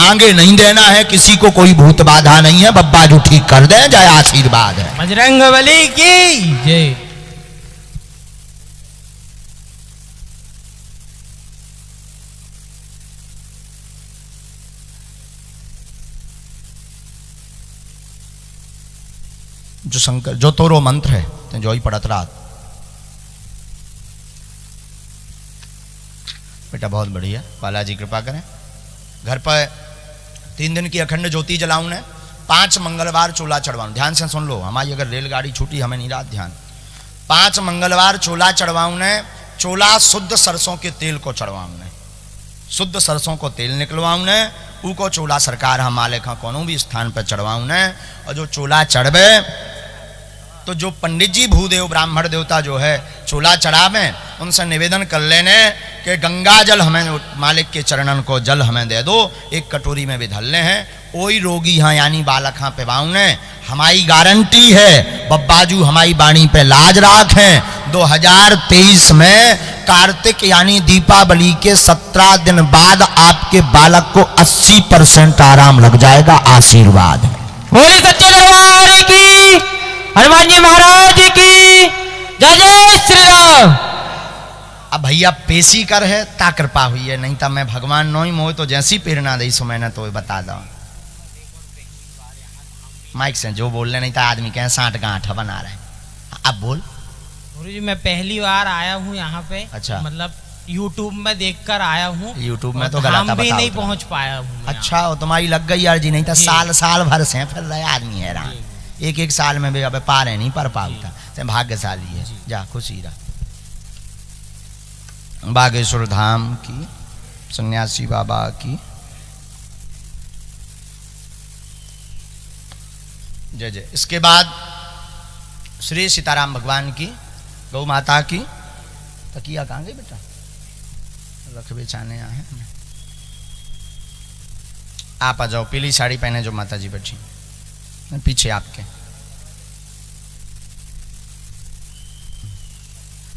आगे नहीं देना है किसी को, कोई भूत बाधा नहीं है, बब्बा जो ठीक कर दे जाए, आशीर्वाद है। बजरंग बली की जय। जो शंकर जो तोरो मंत्र है तो जो ही पढ़त रात। बेटा बहुत बढ़िया, बालाजी कृपा करें। घर पर 3 दिन की अखंड ज्योति जलाऊं ने, 5 मंगलवार चूल्हा चढ़वाऊं। ध्यान से सुन लो, हमारी अगर रेलगाड़ी छूटी हमें नहीं रात ध्यान। 5 मंगलवार चूल्हा चढ़वाऊं ने, चूल्हा शुद्ध सरसों के तेल को चढ़वाऊं ने, शुद्ध सरसों को तेल निकलवाऊं ने, ऊ को चूल्हा सरकार हम मालिक कोनो भी स्थान पर चढ़वाऊं ने। और जो चूल्हा चढ़वे तो जो पंडित जी भूदेव ब्राह्मण देवता जो है चूल्हा चढ़ावे, उनसे निवेदन कर लेने कि गंगा जल हमें मालिक के चरणन को जल हमें दे दो, एक कटोरी में भी धलने हैं। कोई रोगी हाँ यानी बालक हाँ पिवाऊं ने, हमारी गारंटी है बब्बाजू हमारी बाणी पे लाज राख हैं। 2023 में कार्तिक यानी दीपावली के 17 दिन बाद आपके बालक को 80% आराम लग जाएगा। आशीर्वाद है। बोले सच्चे दरबार की, हनुमान जी महाराज की जय जय श्री राम। अब भैया पेशी कर है ता कृपा हुई है, नहीं तो मैं भगवान नो ही मोह तो जैसी प्रेरणा दी सो मैंने तो बता दो। माइक से जो बोल रहे, नहीं तो आदमी कहें 60 गांठ बना रहे। अब बोल। गुरुजी मैं पहली बार आया हूँ यहाँ पे। अच्छा। मतलब यूट्यूब में देखकर आया हूँ। यूट्यूब में तो गलत हम भी बताओ नहीं तो। पहुँच पाया हूँ। अच्छा हो तुम्हारी लग गई यार जी, नहीं तो साल भर से फिर रहे आदमी है रहा, एक साल में भी अब पार है नहीं पर पाता। तो भाग्यशाली है, जा खुशी रहा। बागेश्वर धाम की, सन्यासी बाबा की जय जय। इसके बाद श्री सीताराम भगवान की, गौ माता की। तकिया कहाँ गई बेटा? रख बेचाने आए हैं। आप आ जाओ, पीली साड़ी पहने जो माता जी बैठी पीछे आपके।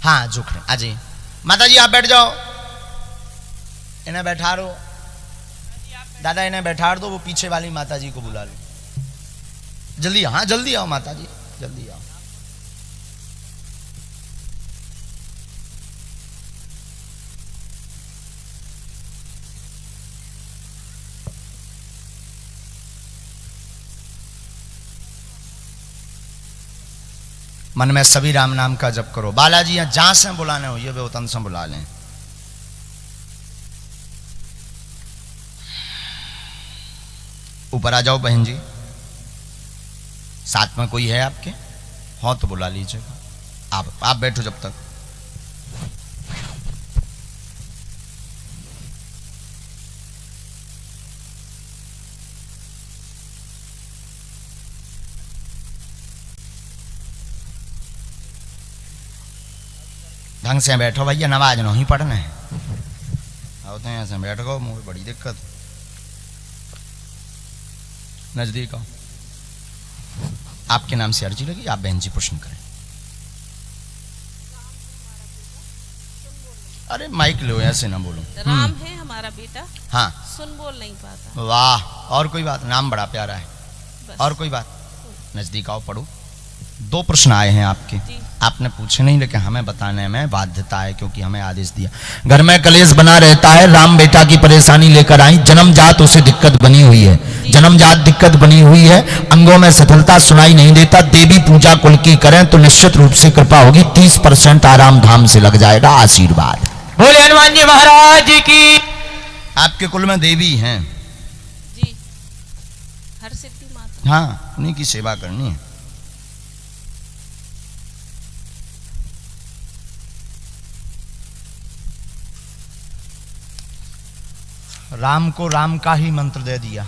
हाँ झुक रहे, आ जाइए माता जी आप बैठ जाओ। इन्हें बैठा रो दादा, इन्हें बैठा दो। वो पीछे वाली माता जी को बुला लो जल्दी। हाँ जल्दी आओ माता जी, जल्दी आओ। मन में सभी राम नाम का जप करो। बालाजी यहाँ जहां से बुलाने हो ये वे उतन से बुला लें। ऊपर आ जाओ बहन जी, साथ में कोई है आपके? हो तो बुला लीजिएगा। आप बैठो जब तक। ढंग से बैठो भैया, नमाज नहीं पढ़ना है। होते हैं ऐसे बैठो, मुझे बड़ी दिक्कत। नजदीक आओ। आपके नाम से अर्जी लगी, आप बहन जी प्रश्न करें। अरे माइक लो, ऐसे ना बोलो। राम है हमारा बेटा। हाँ सुन बोल नहीं पाता। वाह, और कोई बात? नाम बड़ा प्यारा है। बस। और कोई बात? नजदीक आओ, पढ़ो। 2 प्रश्न आए हैं आपके। जी। आपने पूछे नहीं, लेकिन हमें बताने में बाध्यता है क्योंकि हमें आदेश दिया। घर में कलेश बना रहता है, राम बेटा की परेशानी लेकर आई। जन्मजात उसे दिक्कत बनी हुई है, जन्मजात दिक्कत बनी हुई है, अंगों में सफलता सुनाई नहीं देता। देवी पूजा कुल की करें तो निश्चित रूप से कृपा होगी। 30% आराम धाम से लग जाएगा। आशीर्वाद। बोले हनुमान जी महाराज की। आपके कुल में देवी हैं? जी, हर सिद्धि माता। हाँ, उन्हीं की सेवा करनी है। राम को राम का ही मंत्र दे दिया,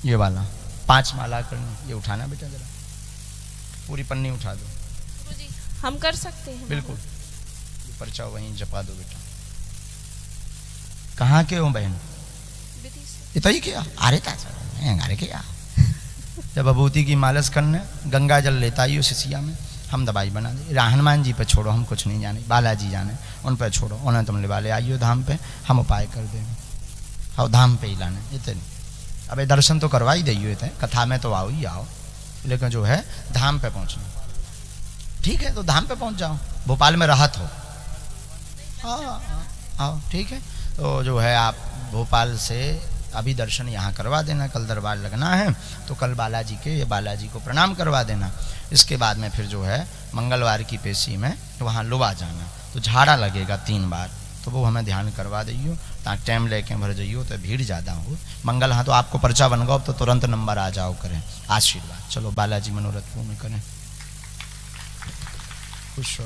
ये वाला 5 माला करनी। ये उठाना बेटा, जरा पूरी पन्नी उठा दो। गुरुजी हम कर सकते हैं? बिल्कुल, ये पर्चा वहीं जपा दो बेटा। कहाँ के हो बहन? विधि से। ये तो ही क्या? अरे अरे क्या जब विभूति की मालिश करने गंगा जल लेता ही शिशिया में, हम दवाई बना दे। हनुमान जी पे छोड़ो, हम कुछ नहीं जाने। बालाजी जाने, उन पर छोड़ो। उन्हें तुम ले वाले आइयो धाम पे, हम उपाय कर देंगे। हाँ धाम पे ही लाने इतने। अबे दर्शन तो करवा ही दिए थे, कथा में तो आओ ही आओ, लेकिन जो है धाम पे पहुंचना। ठीक है तो धाम पे पहुंच जाओ, भोपाल में राहत हो। हाँ आओ, ठीक है। तो जो है आप भोपाल से अभी दर्शन यहाँ करवा देना, कल दरबार लगना है तो कल बालाजी को प्रणाम करवा देना। इसके बाद में फिर जो है मंगलवार की पेशी में वहाँ लुबा जाना, तो झाड़ा लगेगा 3 बार, तो वो हमें ध्यान करवा दियो ताकि टाइम लेके भर जाइयो, तो भीड़ ज़्यादा हो। मंगल हाँ तो आपको पर्चा बन गो तो तुरंत नंबर आ जाओ करें, आशीर्वाद। चलो बालाजी मनोरथ पूर्ण करें, खुश हो।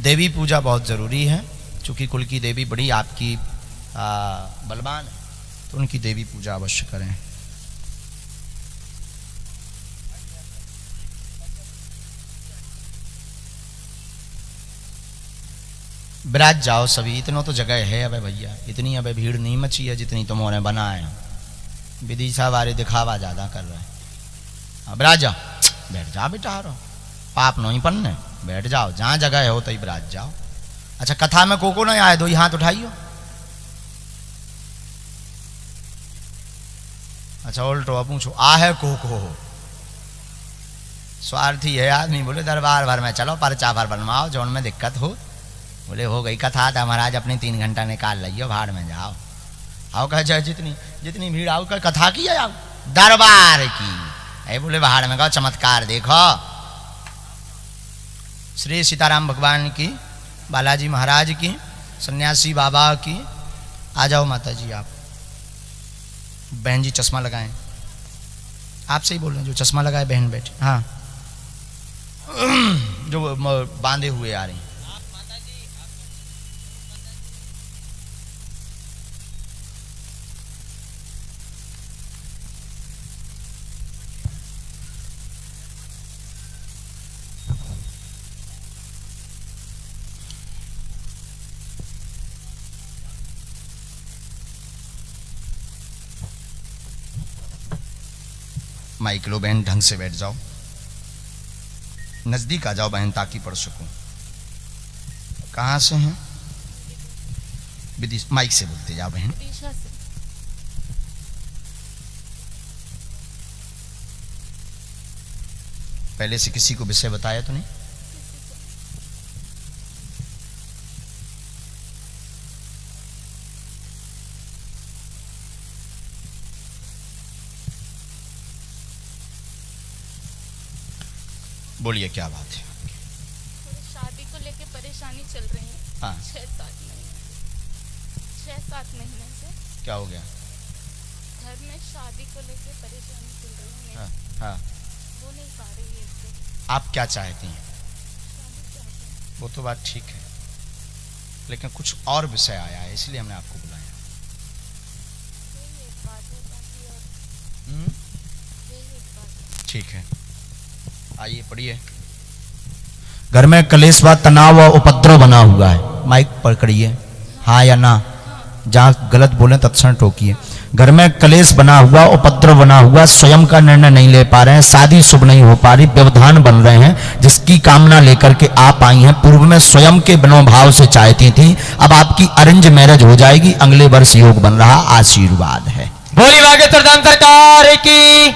देवी पूजा बहुत ज़रूरी है, चूँकि कुल की देवी बड़ी आपकी बलवान है, तो उनकी देवी पूजा अवश्य करें। विराज जाओ सभी, इतना तो जगह है अबे भैया, इतनी अबे भीड़ नहीं मची है जितनी तुमने बनाए हैं। विदिशा वारे दिखावा ज़्यादा कर रहे हैं। विराज जाओ, बैठ जाओ बेटा, पाप नहीं पन्ने, बैठ जाओ, जहाँ जगह हो तो ही विराज जाओ। अच्छा कथा में को नहीं आए, 2 हाथ उठाइयो। अच्छा उल्टो पूछो, आ है को हो। स्वार्थी है आदमी, बोले दरबार भर में चलो पर्चा भर बनवाओ, जौन में दिक्कत हो। बोले हो गई कथा था महाराज, अपनी 3 घंटा निकाल लियो, भाड़ में जाओ। आओ कह जाए जितनी भीड़ आओ, कह कथा की है आओ दरबार की है, बोले भाड़ में गो, चमत्कार देखो। श्री सीताराम भगवान की, बालाजी महाराज की, सन्यासी बाबा की। आ जाओ माता जी आप। बहन जी चश्मा लगाएं, आपसे ही बोल रहे हैं, जो चश्मा लगाए बहन बैठी, हाँ जो बांधे हुए आ रही हैं। माइक लो बहन, ढंग से बैठ जाओ, नजदीक आ जाओ बहन ताकि पढ़ सकूं। कहाँ से हैं? विदिशा, माइक से बोलते जाओ बहन। पहले से किसी को विषय बताया तो नहीं? बोलिए क्या बात है? शादी को लेके परेशानी चल रही है। हाँ 6-7 महीने से। क्या हो गया? घर में शादी को लेके परेशानी चल रही है। हाँ हाँ, वो नहीं पा रही है। आप क्या चाहती हैं? शादी चाहते हैं। वो तो बात ठीक है, लेकिन कुछ और विषय आया है इसलिए हमने आपको बुलाया। यही एक बात है, बाकी और यही एक बात है। ठीक है, आइए पढ़िए। घर में कलेश व तनाव व उपद्रव बना हुआ है, माइक पकड़िए, हाँ या ना, जहाँ गलत बोले तत्क्षण टोकिए। घर में कलेश बना हुआ, उपद्रव बना हुआ, स्वयं का निर्णय नहीं ले पा रहे हैं, शादी शुभ नहीं हो पा रही, व्यवधान बन रहे हैं, जिसकी कामना लेकर के आप आई हैं। पूर्व में स्वयं के मनोभाव से चाहती थी, अब आपकी अरेंज मैरिज हो जाएगी, अगले वर्ष योग बन रहा, आशीर्वाद है। बोली बागेश्वर धाम सरकार की,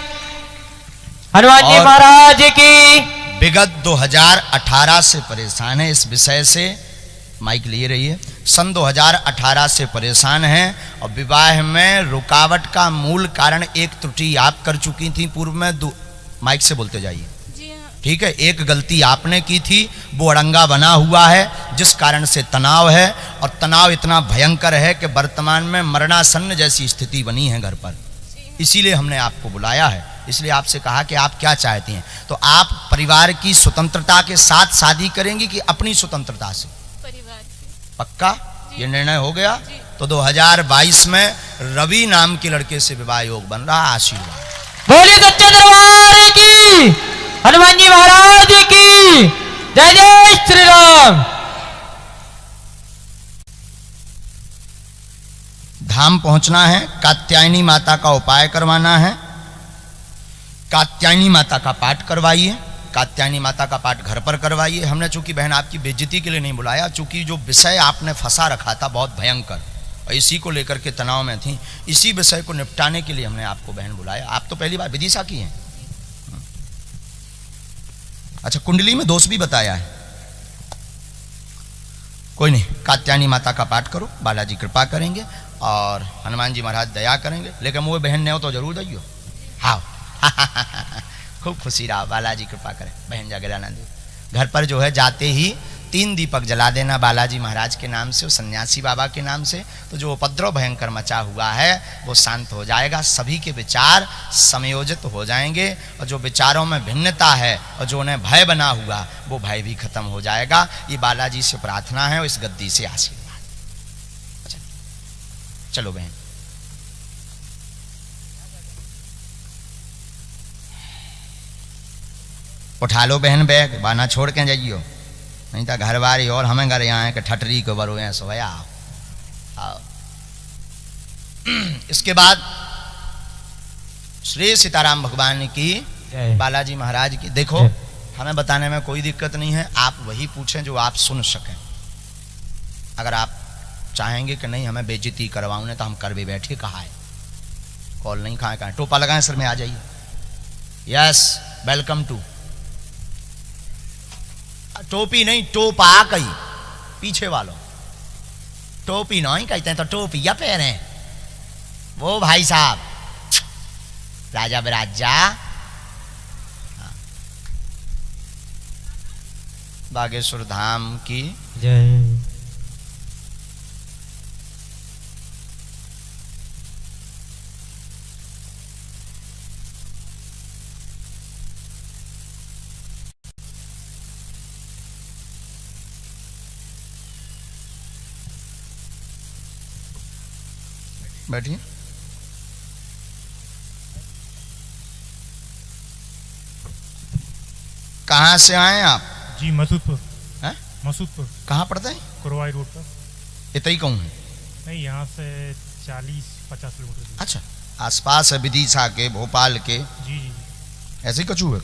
हनुमान जी महाराज की। विगत 2018 से परेशान है इस विषय से, माइक लिए रहिए। सन 2018 से परेशान हैं और विवाह में रुकावट का मूल कारण एक त्रुटि आप कर चुकी थी पूर्व में। माइक से बोलते जाइए। जी हाँ। ठीक है, एक गलती आपने की थी, वो अड़ंगा बना हुआ है, जिस कारण से तनाव है, और तनाव इतना भयंकर है कि वर्तमान में मरणासन्न जैसी स्थिति बनी है घर पर। इसीलिए हमने आपको बुलाया है, इसलिए आपसे कहा कि आप क्या चाहती हैं। तो आप परिवार की स्वतंत्रता के साथ शादी करेंगी कि अपनी स्वतंत्रता से? परिवार की। पक्का ये निर्णय हो गया? जी। तो 2022 में रवि नाम के लड़के से विवाह योग बन रहा, आशीर्वाद। बोली सच्चे दरबार की, हनुमान जी महाराज की, जय जय श्री राम। धाम पहुंचना है, कात्यायनी माता का उपाय करवाना है, कात्यायनी माता का पाठ करवाइए, कात्यायनी माता का पाठ घर पर करवाइए। हमने चूंकि बहन आपकी बेइज्जती के लिए नहीं बुलाया, चूंकि जो विषय आपने फंसा रखा था बहुत भयंकर, और इसी को लेकर के तनाव में थी, इसी विषय को निपटाने के लिए हमने आपको बहन बुलाया। आप तो पहली बार विदिशा की हैं। अच्छा, कुंडली में दोष भी बताया है, कोई नहीं, कात्यायनी माता का पाठ करो, बालाजी कृपा करेंगे। और हनुमान जी महाराज दया करेंगे, लेकिन वो बहन ने तो जरूर दैयो। हाँ खूब खुशी रहा, बालाजी कृपा करें। बहन जागरानंद घर पर जो है जाते ही 3 दीपक जला देना बालाजी महाराज के नाम से, सन्यासी बाबा के नाम से, तो जो उपद्रव भयंकर मचा हुआ है वो शांत हो जाएगा, सभी के विचार समयोजित हो जाएंगे, और जो विचारों में भिन्नता है और जो उन्हें भय बना हुआ वो भय भी खत्म हो जाएगा। ये बालाजी से प्रार्थना है और इस गद्दी से आशीर्वाद। अच्छा चलो बहन, उठा लो बहन बैग, बाना छोड़ के जाइयो, नहीं तो घर बारी और हमें घर यहाँ के ठटरी को बरो हैं सोया। आओ इसके बाद श्री सीताराम भगवान की, बालाजी महाराज की। देखो हमें बताने में कोई दिक्कत नहीं है, आप वही पूछें जो आप सुन सकें। अगर आप चाहेंगे कि नहीं हमें बेइज्जती करवाऊं ने तो हम कर भी बैठे, कहा है कॉल नहीं खाए, कहा टोपा लगाएं सर में आ जाइए। यस वेलकम टू, टोपी नहीं टोपा कही, पीछे वालों टोपी नहीं कहते हैं तो टोपिया पहने वो भाई साहब राजा बिराजा। बागेश्वर धाम की जय। बैठिए। कहाँ से आए आप? जी मसूदपुर। हैं? मसूदपुर कहाँ पड़ता है? कुरवाई रोड पर। इतना ही कहूँ है? नहीं, यहाँ से 40-50 किलोमीटर दूर। अच्छा आसपास है, विदिशा के, भोपाल के। जी जी। ऐसे ही कचू है।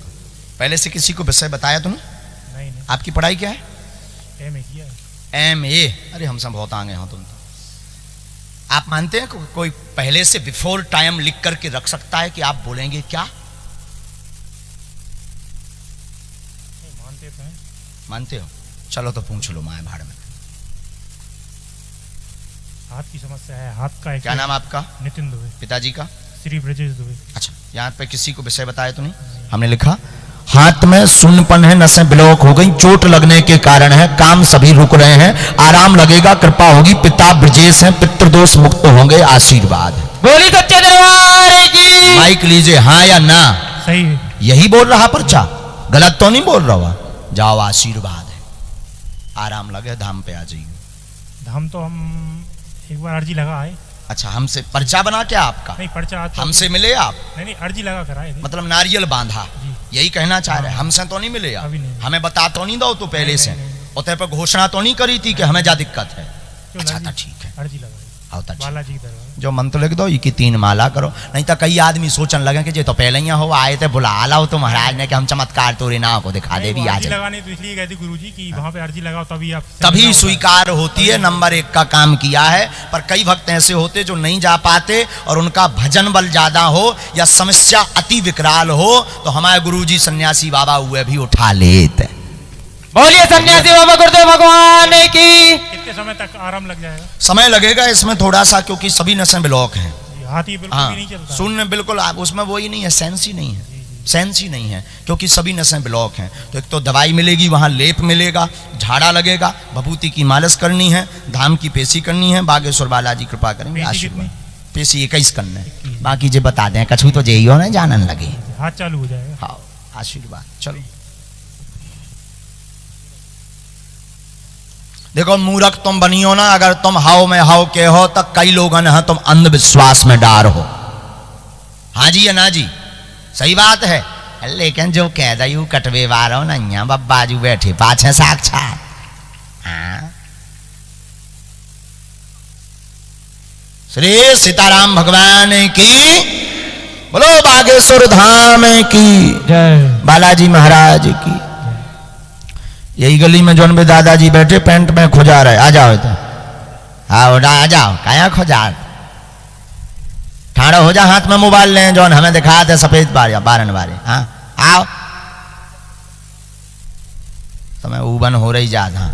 पहले से किसी को विषय बताया तुमने? नहीं नहीं। आपकी पढ़ाई क्या है? MA किया है। MA? अरे हम सब बहुत आगे हैं तुम तो। आप मानते हैं कोई पहले से बिफोर टाइम लिख करके रख सकता है कि आप बोलेंगे क्या? नहीं, मानते तो हैं। मानते हो? चलो तो पूछ लो माए भाड़ में। हाथ की समस्या है, हाथ का। क्या नाम आपका? नितिन दुबे। पिताजी का? श्री ब्रजेश दुबे। अच्छा यहाँ पे किसी को विषय बताया तो नहीं? हमने लिखा हाथ में सुन्नपन है, नसें ब्लॉक हो गई, चोट लगने के कारण है, काम सभी रुक रहे हैं, आराम लगेगा, कृपा होगी, पिता ब्रजेश हैं, पितृदोष मुक्त होंगे, आशीर्वाद। बोली सच्चे दरबार की। माइक लीजिए, हाँ या ना? सही है। यही बोल रहा पर्चा, गलत तो नहीं बोल रहा। जाओ आशीर्वाद है, आराम लगे, धाम पे आ जाइए। धाम तो हम एक बार अर्जी लगा आए। अच्छा हमसे पर्चा बना क्या आपका? नहीं, पर्चा तो हमसे मिले आप? नहीं, अर्जी लगा कर आए थे। मतलब नारियल बांधा, यही कहना चाह रहे हैं? हमसे तो नहीं मिले आप? अभी नहीं। हमें बता तो नहीं दो तो पहले नहीं, से नहीं, उतने पर घोषणा तो नहीं करी थी कि हमें जा दिक्कत है? क्यों अच्छा अर्जी- था, ठीक है, अर्जी लगा आओ तो ठीक। बालाजी की दरबार। जो मंत्र लिख दो कि 3 माला करो, नहीं तो कई आदमी सोचने लगे कि ये तो पहले ही हो आए थे, बुला लाओ तो महाराज ने कि हम चमत्कार तोरे नाव को दिखा दे भी आ अर्जी जाए। लगाने तो इसलिए कहते गुरुजी कि वहाँ पे अर्जी लगाओ तभी आप तभी स्वीकार होती है। नंबर 1 का काम किया है। पर कई भक्त ऐसे होते जो नहीं जा पाते और उनका भजन बल ज्यादा हो या समस्या अति विकराल हो तो हमारे गुरुजी सन्यासी बाबा हुए भी उठा लेते। बोलिए सन्यासी बाबा गुरुदेव भगवान की। कितने समय तक आराम लग जाएगा? समय लगेगा इसमें थोड़ा सा, क्योंकि सभी नसें ब्लॉक हैं। हाथ ही बिल्कुल हाँ भी नहीं चलता। शून्य बिल्कुल, आप उसमें वो ही नहीं है, सेंस ही नहीं है, सेंस ही नहीं है, क्योंकि सभी नसें ब्लॉक हैं। तो एक तो दवाई मिलेगी, वहाँ लेप मिलेगा, झाड़ा लगेगा, भभूति की मालिश करनी है, धाम की पेशी करनी है, बागेश्वर बालाजी कृपा करेंगे, पेशी आशीर्वाद। पेशी 21 करने, बाकी जो बता दें कछु तो जेइयो ना जानन लगे। हाथ चालू हो जाएगा। हाँ आशीर्वाद। चलो देखो मूर्ख तुम बनियो ना, अगर तुम हाव में हाव के हो तो कई लोगन हैं तुम अंधविश्वास में डार हो। हाँ जी या ना जी? सही बात है, लेकिन जो कह दू कटवे वारो नैया बब्बाजू बैठे पाछे साक्षात। हाँ श्री सीताराम भगवान की, बोलो बागेश्वर धाम की जय। बालाजी महाराज की। यही गली में जौन भी दादाजी बैठे पेंट में खुजा रहे, आ जाओ इधर, आओ आ जाओ, काया खुजा ठाड़ा हो जा, हाथ में मोबाइल लें जौन हमें दिखा दे सफेद बारन बारे। हाँ आओ, तो मैं ऊबन हो रही जा था,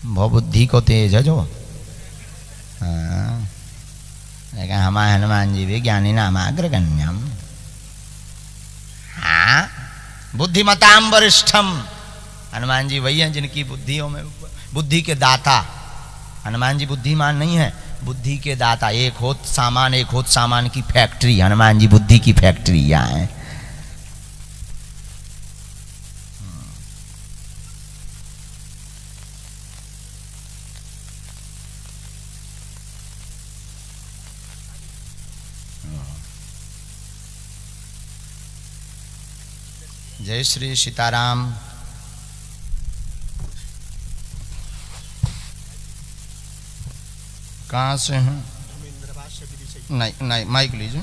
बहुत बुद्धि को तेज है जो। हाँ लेकिन हमारे हनुमान जी भी ज्ञानी नाम अग्रगण्यम। हाँ, बुद्धिमताम वरिष्ठम। हनुमान जी वही हैं जिनकी बुद्धियों में बुद्धि के दाता। हनुमान जी बुद्धिमान नहीं है, बुद्धि के दाता। एक होत सामान की फैक्ट्री, हनुमान जी बुद्धि की फैक्ट्री यहाँ है। जय श्री सीताराम। कहाँ से हैं? इंद्रवास से विदिशा। नहीं माइक लीजिए।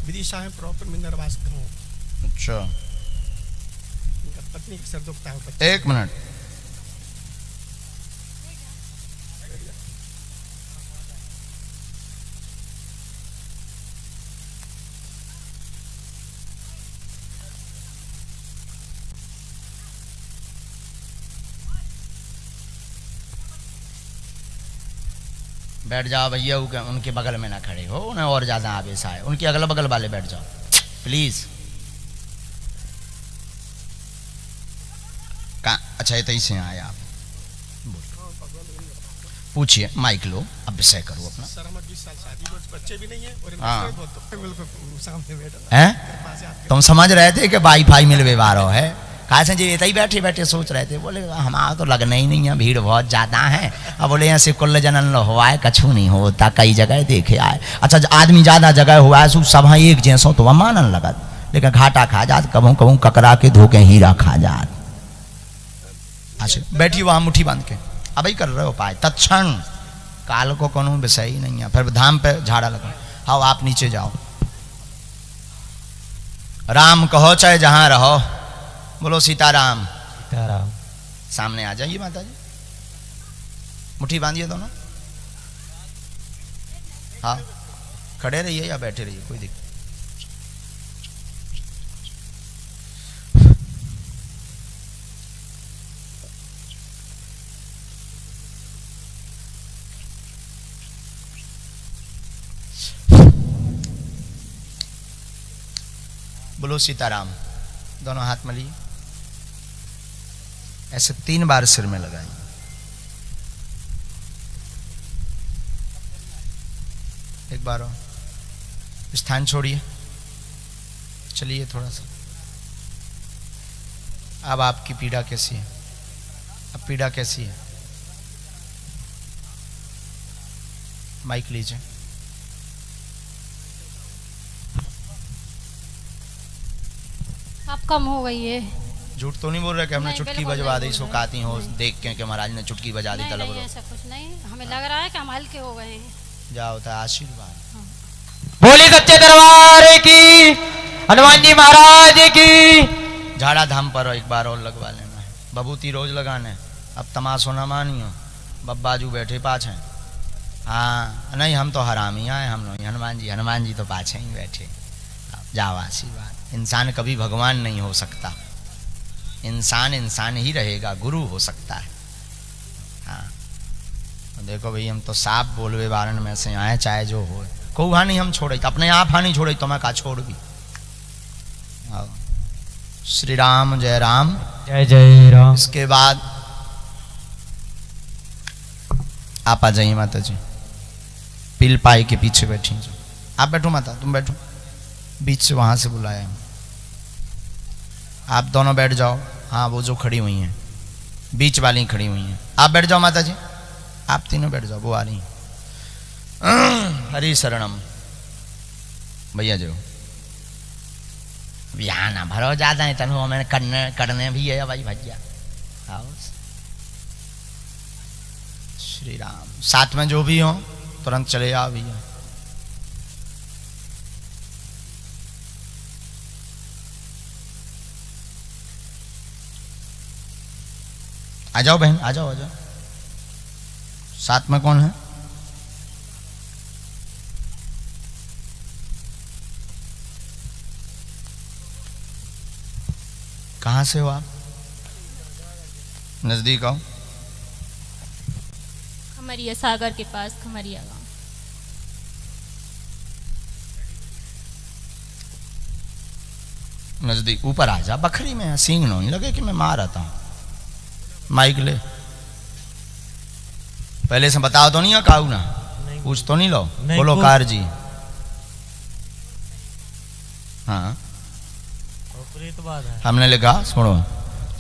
विदिशा है प्रॉपर इंद्रवास गाँव। अच्छा, इनका पत्नी का सर दुखता है। एक मिनट। बैठ जाओ भैया, उनके बगल में ना खड़े हो, उन्हें और ज्यादा आवेश आए। उनके अगल बगल वाले बैठ जाओ प्लीज। अच्छा ये तई से आए आप, पूछिए। माइक लो, अब विषय करो अपना। सर हमारे 20 साल शादी, बच्चे भी नहीं है और हाँ। बिल्कुल सामने बैठा हैं? तुम समझ रहे थे कि वाईफाई मिलवे वारो है? कहा से जी ये बैठे बैठे सोच रहे थे। बोले हमारा तो लगना ही नहीं है, भीड़ बहुत ज़्यादा है। अब बोले यहाँ से कुल जनन हुआ है, कछु नहीं होता, कई जगह देखे आए। अच्छा आदमी ज़्यादा जगह हुआ है, सब एक जैसो तो वह मानन लगत, लेकिन घाटा खा जात, कभू कभू ककरा के धोके हीरा खा जात। अच्छा बैठिए वहाँ मुट्ठी बांध के, अब ही कर रहे हो पाए तत्क्षण। काल को कोनो विषय ही नहीं है, फिर धाम पे झाड़ा लगा। हाँ आप नीचे जाओ। राम कहो चाहे जहाँ रहो, बोलो सीताराम। सीताराम। सामने आ जाइए माता जी, मुट्ठी बांधिए दोनों। हाँ खड़े रहिए या बैठे रहिए, कोई दिक्कत। बोलो सीताराम। दोनों हाथ में लिए, ऐसे 3 बार सिर में लगाएं। एक बार और, स्थान छोड़िए, चलिए थोड़ा सा। अब आपकी पीड़ा कैसी है? अब पीड़ा कैसी है? माइक लीजिए। अब कम हो गई है। झूठ तो नहीं बोल रहे कि हमने नहीं, चुटकी बिल्कुल बजवा नहीं दी, बोल सो रहे। काती हो देख के कि महाराज ने चुटकी बजा दी नहीं, तलब नहीं ऐसा कुछ नहीं, हमें लग रहा है कि हम हल्के हो गए हैं। जा होता है आशीर्वाद। बोली सच्चे दरबार की, हनुमान जी महाराज की। झाड़ा धाम पर एक बार और लगवा लेना है, बबूती रोज लगाने। अब तमाशो ना मानियो, बब्बाजू बैठे पाछे। हाँ नहीं हम तो हरामी आए, हम लोग हनुमान जी तो पाछे ही बैठे। जाओ आशीर्वाद। इंसान कभी भगवान नहीं हो सकता, इंसान ही रहेगा, गुरु हो सकता है। हाँ देखो भाई हम तो साफ बोलवे वारन में से आए, चाहे जो हो। को हानि हम छोड़े, अपने आप हानि छोड़े तो मैं का छोड़ भी। श्री राम जय राम। जय जय राम। इसके बाद आप आ जाइए माता जी, पील पाई के पीछे बैठी। आप बैठो माता, तुम बैठो, बीच से वहां से बुलाया। आप दोनों बैठ जाओ। हाँ वो जो खड़ी हुई हैं, बीच वाली खड़ी हुई हैं, आप बैठ जाओ माता जी। आप तीनों बैठ जाओ, वो आ रही। हरि शरणम। भैया जो यहाँ ना भरो ज्यादा नहीं, तनु हमें करने भी है भाई भैया। आओ श्री राम। साथ में जो भी हो तुरंत चले आओ भैया। आ जाओ बहन, आ जाओ आ जाओ। साथ में कौन है? कहाँ से हो आप? नजदीक आओ। खमरिया सागर के पास खमरिया गांव। नजदीक ऊपर आ जा, बखरी में है, सींग नहीं लगे कि मैं मार आता हूं। माइक ले, पहले से बताओ तो नहीं है काऊ ना, पूछ तो नहीं लो, नहीं बोलो पूछ। कार जी। हाँ प्रेत बाधा है। हमने लिखा, सुनो,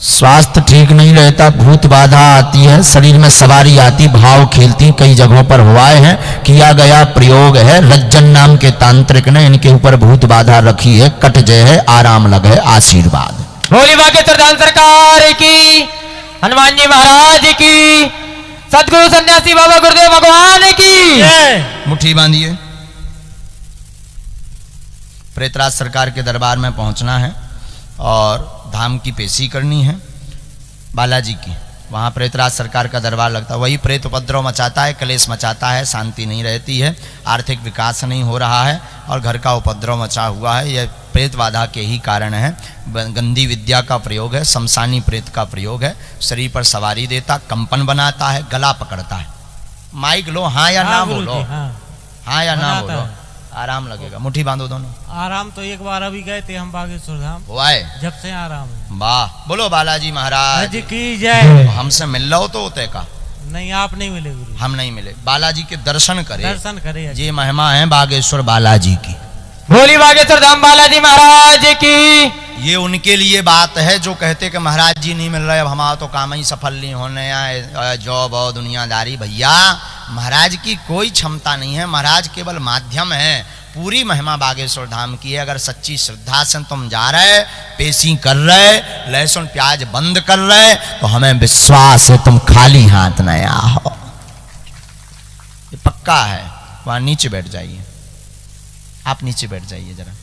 स्वास्थ्य ठीक नहीं रहता, भूत बाधा आती है, शरीर में सवारी आती, भाव खेलती, कई जगहों पर हुआ है, किया गया प्रयोग है। रज्जन नाम के तांत्रिक ने इनके ऊपर भूत बाधा रखी है, कट जय है, आराम लग है, आशीर्वाद। बोली बागेश्वर धाम सरकार की, हनुमान जी महाराज की, सदगुरु सन्यासी बाबा गुरुदेव भगवान की। मुट्ठी बांधिए। प्रेतराज सरकार के दरबार में पहुंचना है और धाम की पेशी करनी है बालाजी की। वहाँ प्रेतराज सरकार का दरबार लगता है, वही प्रेत उपद्रव मचाता है, कलेश मचाता है, शांति नहीं रहती है, आर्थिक विकास नहीं हो रहा है और घर का उपद्रव मचा हुआ है। यह प्रेत बाधा के ही कारण है। गंदी विद्या का प्रयोग है, शमशानी प्रेत का प्रयोग है, शरीर पर सवारी देता, कंपन बनाता है, गला पकड़ता है। माइक लो, हाँ या ना बोलो, हाँ या ना बोलो, आराम लगेगा। मुट्ठी बांधो दोनों। आराम तो एक बार अभी गए थे हम बागेश्वर धाम, हुआ है, जब से आराम है। वाह, बोलो बालाजी महाराज जी की जय। हमसे मिल लो तो होते का, नहीं आप नहीं मिले गुरु, हम नहीं मिले। बालाजी के दर्शन करे, दर्शन करे। ये महिमा है बागेश्वर बालाजी की। बोली बागेश्वर धाम बालाजी महाराज की। ये उनके लिए बात है जो कहते कि महाराज जी नहीं मिल रहे, अब हमारा तो काम ही सफल नहीं होने, जॉब और दुनियादारी। भैया महाराज की कोई क्षमता नहीं है, महाराज केवल माध्यम है। पूरी महिमा बागेश्वर धाम की है। अगर सच्ची श्रद्धा से तुम जा रहे, पेशी कर रहे, लहसुन प्याज बंद कर रहे, तो हमें विश्वास है तुम खाली हाथ न आओ। ये पक्का है। वहां नीचे बैठ जाइए, आप नीचे बैठ जाइए जरा।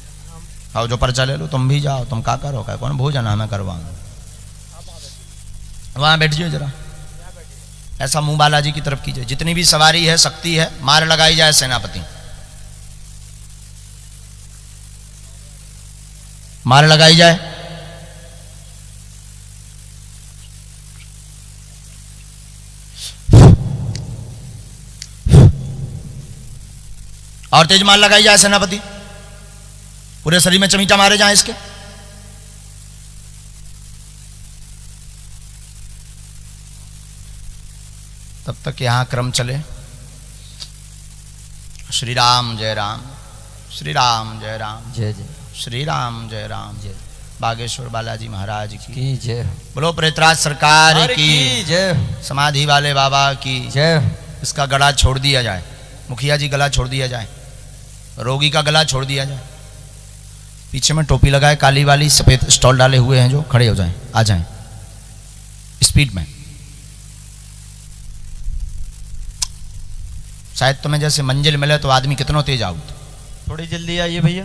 आओ जो पर्चा ले लो, तुम भी जाओ, तुम क्या करो, क्या कौन भोजन हमें करवाऊंगा। वहां बैठ जाइए जरा, ऐसा मुंह बालाजी की तरफ कीजिए। जितनी भी सवारी है, शक्ति है, मार लगाई जाए सेनापति, मार लगाई जाए। और तेज मार लगाई जाए सेनापति, पूरे शरीर में चमीटा मारे जाए इसके। तब तक यहां क्रम चले। श्री राम जय राम, श्री राम जय राम, जय जय, श्री राम जय राम, जय बागेश्वर बालाजी महाराज की जय। बोलो, प्रेतराज सरकार की जय, समाधि वाले बाबा की जय। इसका गला छोड़ दिया जाए, मुखिया जी गला छोड़ दिया जाए, रोगी का गला छोड़ दिया जाए। पीछे में टोपी लगाए काली वाली, सफेद स्टॉल डाले हुए हैं जो, खड़े हो जाएं, आ जाएं स्पीड में। शायद तुम्हें जैसे मंजिल मिले तो आदमी कितनों तेज आउट, थोड़ी जल्दी आइए भैया।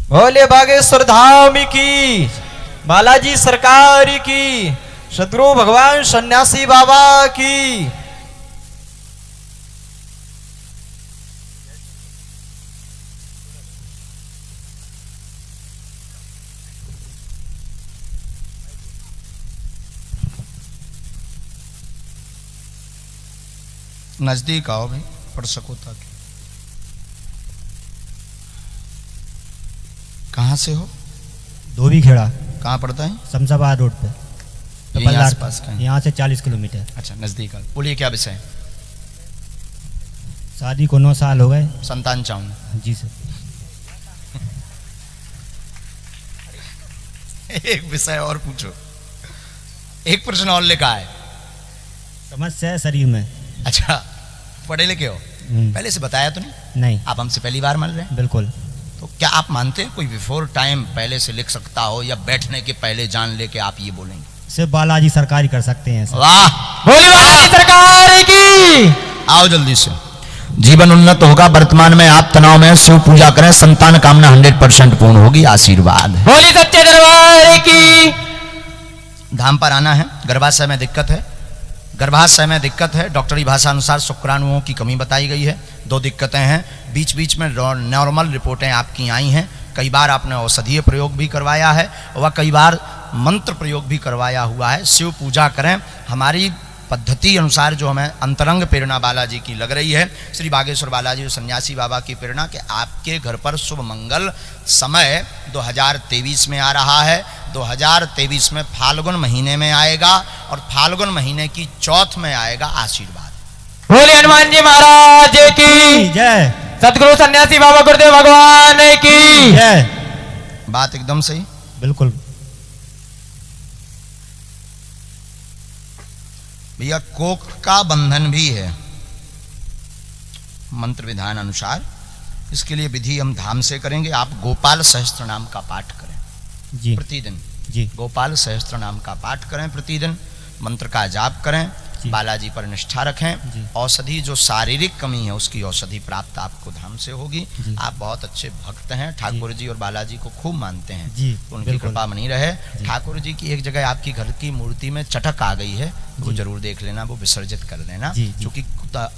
बोले बागेश्वर धाम की, बालाजी सरकार की, सदगुरु भगवान सन्यासी बाबा की। नजदीक आओ भाई, पढ़ सको ताकि। कहाँ से हो? धोबी खेड़ा, कहाँ पड़ता है? शमशाबाद रोड पे, यहीं आसपास का है। यहाँ से 40 किलोमीटर। अच्छा, नजदीक आ। बोलिए क्या विषय है? शादी को 9 साल हो गए। संतान चाहूँ। जी सर। एक विषय और पूछो, एक प्रश्न और लिखा है। समस्या है शरीर में। अच्छा, पढ़े लिखे हो? पहले से बताया तो नहीं? नहीं। आप हमसे पहली बार मिल रहे हैं? बिल्कुल। तो क्या आप मानते हैं कोई बिफोर टाइम पहले से लिख सकता हो, या बैठने के पहले जान लेके आप ये बोलेंगे? सिर्फ बालाजी सरकार ही कर सकते हैं सर। वाह, बोली बालाजी सरकार की। आओ जल्दी से। जीवन उन्नत होगा। वर्तमान में आप तनाव में, शिव पूजा करें, संतान कामना 100% पूर्ण होगी, आशीर्वाद। बोली सच्चे दरबार की। धाम पर आना है। गर्भाशय में दिक्कत है, गर्भाशय में दिक्कत है, डॉक्टरी भाषा अनुसार शुक्राणुओं की कमी बताई गई है। 2 दिक्कतें हैं, बीच बीच में नॉर्मल रिपोर्टें आपकी आई हैं। कई बार आपने औषधीय प्रयोग भी करवाया है, व कई बार मंत्र प्रयोग भी करवाया हुआ है। शिव पूजा करें। हमारी पद्धति अनुसार जो हमें अंतरंग प्रेरणा बालाजी की लग रही है, श्री बागेश्वर बालाजी सन्यासी बाबा की प्रेरणा कि आपके घर पर शुभ मंगल समय 2023 में आ रहा है। 2023 में फाल्गुन महीने में आएगा और फाल्गुन महीने की चौथ में आएगा आशीर्वाद। बोले हनुमान जी महाराज की जय। सदगुरु सन्यासी बाबा गुरुदेव भगवान की जय। बात एकदम सही। बिल्कुल। भैया कोक का बंधन भी है मंत्र विधान अनुसार, इसके लिए विधि हम धाम से करेंगे। आप गोपाल सहस्त्र नाम का पाठ करें जी प्रतिदिन। जी गोपाल सहस्त्र नाम का पाठ करें प्रतिदिन, मंत्र का जाप करें, जी। बालाजी पर निष्ठा रखें। जी। औषधि जो शारीरिक कमी है उसकी औषधि प्राप्त आपको धाम से होगी। जी। आप बहुत अच्छे भक्त हैं, ठाकुर जी और बालाजी को खूब मानते हैं, जी, उनकी बिल्कुल। कृपा बनी रहे। जी। ठाकुर जी की एक जगह आपकी घर की मूर्ति में चटक आ गई है, वो जी। जरूर देख लेना, वो विसर्जित कर देना, जी, जी। क्योंकि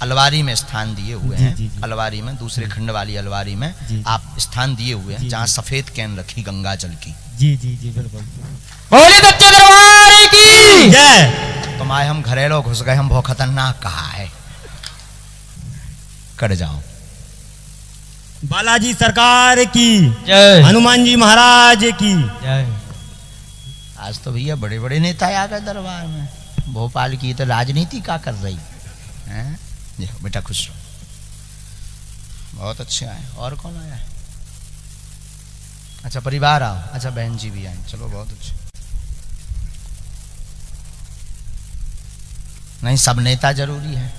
अलवारी में स्थान दिए हुए जी, हैं। जी, जी। अलवारी में दूसरे खंड वाली अलवारी में जी, जी। आप स्थान दिए हुए हैं, जी, जहाँ जी। सफेद कैन रखी गंगा जल की। जी जी जी बिल्कुल। बोले सच्चे दरबार की जय। तुम आए, हम घरेलो घुस गए, हम बहुत खतरनाक कहा है, कट जाओ। बालाजी सरकार की जय। हनुमान जी महाराज की जय। आज तो भैया बड़े बड़े नेता आ गए दरबार में। भोपाल की तो राजनीति का कर रही हैं। देखो बेटा खुश रहो, बहुत अच्छे आए। और कौन आया है? अच्छा परिवार आओ, अच्छा बहन जी भी आए, चलो बहुत अच्छे। नहीं सब नेता जरूरी है।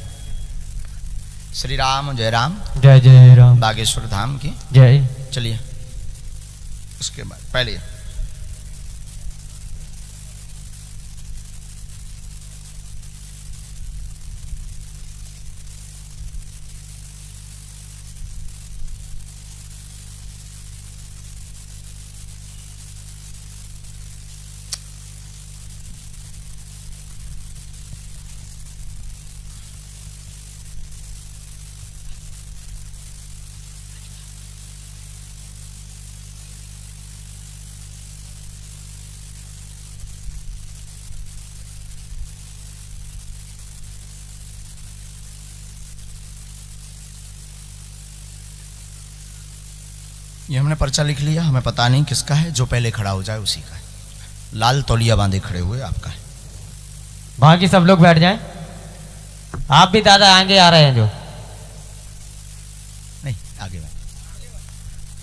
श्री राम जय राम, जय जय राम। बागेश्वर धाम की जय। चलिए। उसके बाद पहले ये हमने पर्चा लिख लिया, हमें पता नहीं किसका है, जो पहले खड़ा हो जाए उसी का है। लाल तौलिया बांधे खड़े हुए आपका है। बाकी सब लोग बैठ जाएं। आप भी दादा आगे आ रहे हैं जो। नहीं आगे बांधे,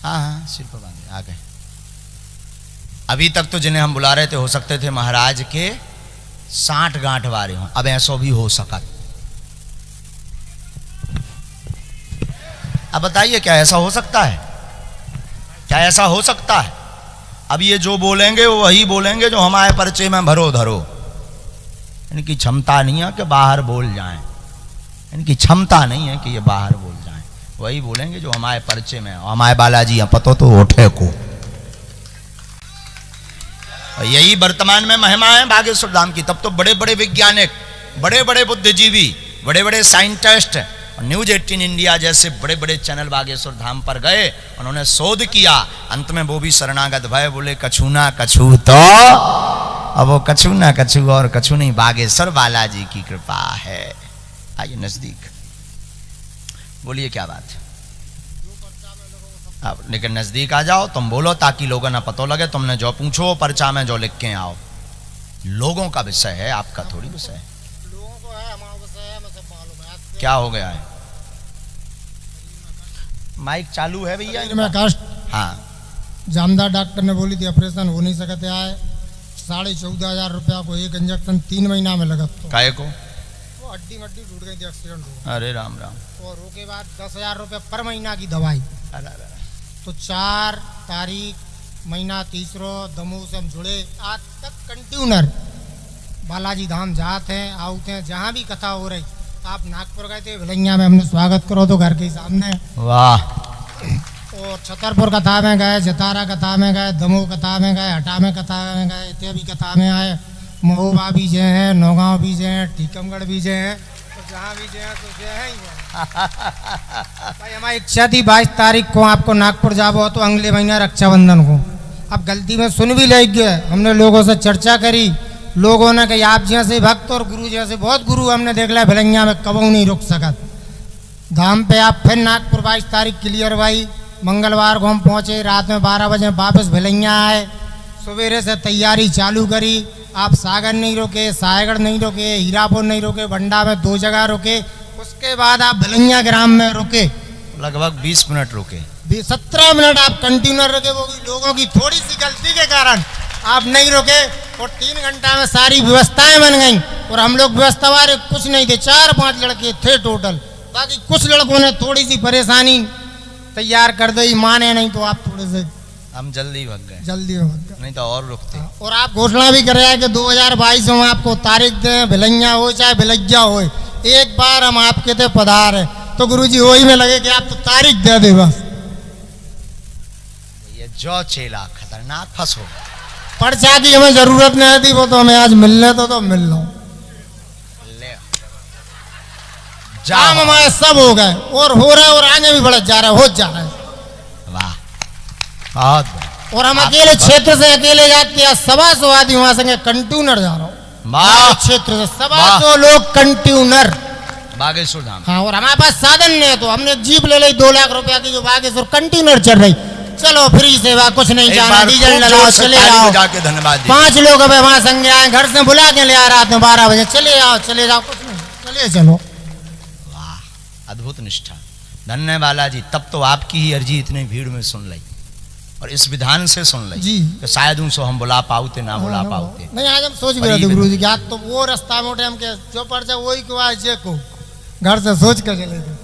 हाँ हाँ सिर पर बांधे आ गए। अभी तक तो जिन्हें हम बुला रहे थे हो सकते थे महाराज के 60 गांठ वारे हों, अब ऐसा भी हो सका। अब बताइए क्या ऐसा हो सकता है? क्या ऐसा हो सकता है? अब ये जो बोलेंगे वो वही बोलेंगे जो हमारे पर्चे में भरो धरो। इनकी क्षमता नहीं है कि बाहर बोल जाएं, इनकी क्षमता नहीं है कि ये बाहर बोल जाएं, वही बोलेंगे जो हमारे पर्चे में। हमारे बालाजी यहाँ पतो तो उठे को, यही वर्तमान में महिमा है बागेश्वर धाम की। तब तो बड़े बड़े वैज्ञानिक, बड़े बड़े बुद्धिजीवी, बड़े बड़े साइंटिस्ट, न्यूज 18 इंडिया जैसे बड़े बड़े चैनल बागेश्वर धाम पर गए, उन्होंने शोध किया, अंत में वो भी शरणागत भय, बोले कछु ना कछु तो। अब वो कछु ना कछु और कछु नहीं, बागेश्वर बालाजी की कृपा है। आइए नजदीक, बोलिए क्या बात है। अब लेकिन नजदीक आ जाओ, तुम बोलो ताकि लोगों ना पता लगे। तुमने जो पूछो पर्चा में जो लिख के आओ, लोगों का विषय है, आपका थोड़ी विषय है। लोगों को है, हमारा विषय है, मैं सब मालूम है। क्या हो गया है? माइक चालू है भैया? शरीर में कष्ट, हाँ जामदार डॉक्टर ने बोली थी ऑपरेशन हो नहीं सकते आए। 14,500 रुपया को एक इंजेक्शन 3 महीना में लगा। तो काहे को? वो हड्डी मड्डी टूट गई थी, एक्सीडेंट हो अरे राम राम। गया। और उसके बाद 10,000 रुपया पर महीना की दवाई। अरे अरे। तो 4 तारीख महीना 30 दमोह से हम जुड़े, आज तक कंटिन्यूनर बालाजी धाम जाते हैं आते हैं। जहाँ भी कथा हो रही, आप नागपुर गए थे, भिलैया में हमने स्वागत करो तो घर के सामने। वाह। और छतरपुर कथा में गए, जतारा कथा में गए, दमोह कथा में गए, हटा में कथा में गए, इत्यादि कथा में आए। महोबा भी जे हैं, नौगांव भी जे हैं, टीकमगढ़ भी जे हैं, तो जहाँ भी जे हैं तो जे हैं ही हैं। भाई हमारी इच्छा थी 22 तारीख को आपको नागपुर जाबो, तो अगले महीना रक्षाबंधन को। अब गलती में सुन भी लग गए, हमने लोगों से चर्चा करी लोगों ने कही आप जैसे भक्त और गुरु जैसे बहुत गुरु हमने देख लिया भिलैया में कबू नहीं रुक सकत। धाम पे आप फिर नागपुर 22 तारीख क्लियर भाई, मंगलवार को हम पहुँचे, रात में 12 बजे वापस भिलैया आए, सवेरे से तैयारी चालू करी। आप सागर नहीं रुके, सायगढ़ नहीं रुके, हीरापुर नहीं रुके, बंडा में 2 जगह रुके, उसके बाद आप भिलैया ग्राम में रुके, लगभग 20 मिनट रुके। 17 मिनट आप कंटिन्यू रुके। वो लोगों की थोड़ी सी गलती के कारण आप नहीं रुके और 3 घंटा में सारी व्यवस्थाएं बन गई। और हम लोग व्यवस्था वाले कुछ नहीं थे, 4-5 लड़के थे टोटल, बाकी कुछ लड़कों ने थोड़ी सी परेशानी तैयार कर दी, माने नहीं तो आप थोड़े से हम जल्दी भाग गए, जल्दी हो गए। नहीं तो और रुकते। और आप घोषणा भी कर रहे हैं कि 2022 में आपको तारीख दें, भिलैया हो चाहे भिलैया हो, एक बार हम आपके थे पधार है तो गुरुजी वही में लगे कि आप तो तारीख दे दे बस। ये जो चेला खतरनाक फंस हो गया। पर्चा की हमें जरूरत नहीं थी, वो तो हमें आज मिलने तो मिल रहा हूँ। ले काम हमारे सब हो गए और हो रहा है और आगे भी बढ़त जा रहा है, हो जा रहा है। वाह, बहुत बढ़िया। और हम अकेले क्षेत्र से अकेले जाते हैं, 125 आदमी वहां संगे कंट्यूनर जा रहा हूँ वाह, क्षेत्र से 125 लोग कंट्यूनर। बागेश्वर धाम। हाँ, और हमारे पास साधन नहीं है तो हमने एक जीप ले ली 2 लाख रुपया की, जो बागेश्वर कंट्यूनर चल रही। चलो फ्री सेवा, कुछ नहीं जाना, डीजल डलाओ चले आओ। जाके धन्यवाद 5 लोग अब वहां संगे आए, घर से बुला के ले आ रात में 12 बजे, चले आओ चले जाओ, कुछ नहीं चलिए चलो। वाह, अद्भुत निष्ठा, धन्य बालाजी। तब तो आपकी ही अर्जी इतनी भीड़ में सुन ली और इस विधान से सुन ली जी। कि शायद उनसे हम बुला पाते ना बुला पाते। नहीं, आज हम सोच गए थे गुरु जी, आज तो वो रास्ता मोटे हम के जो पर्चा वही को आए, जे को घर से सोच कर चले थे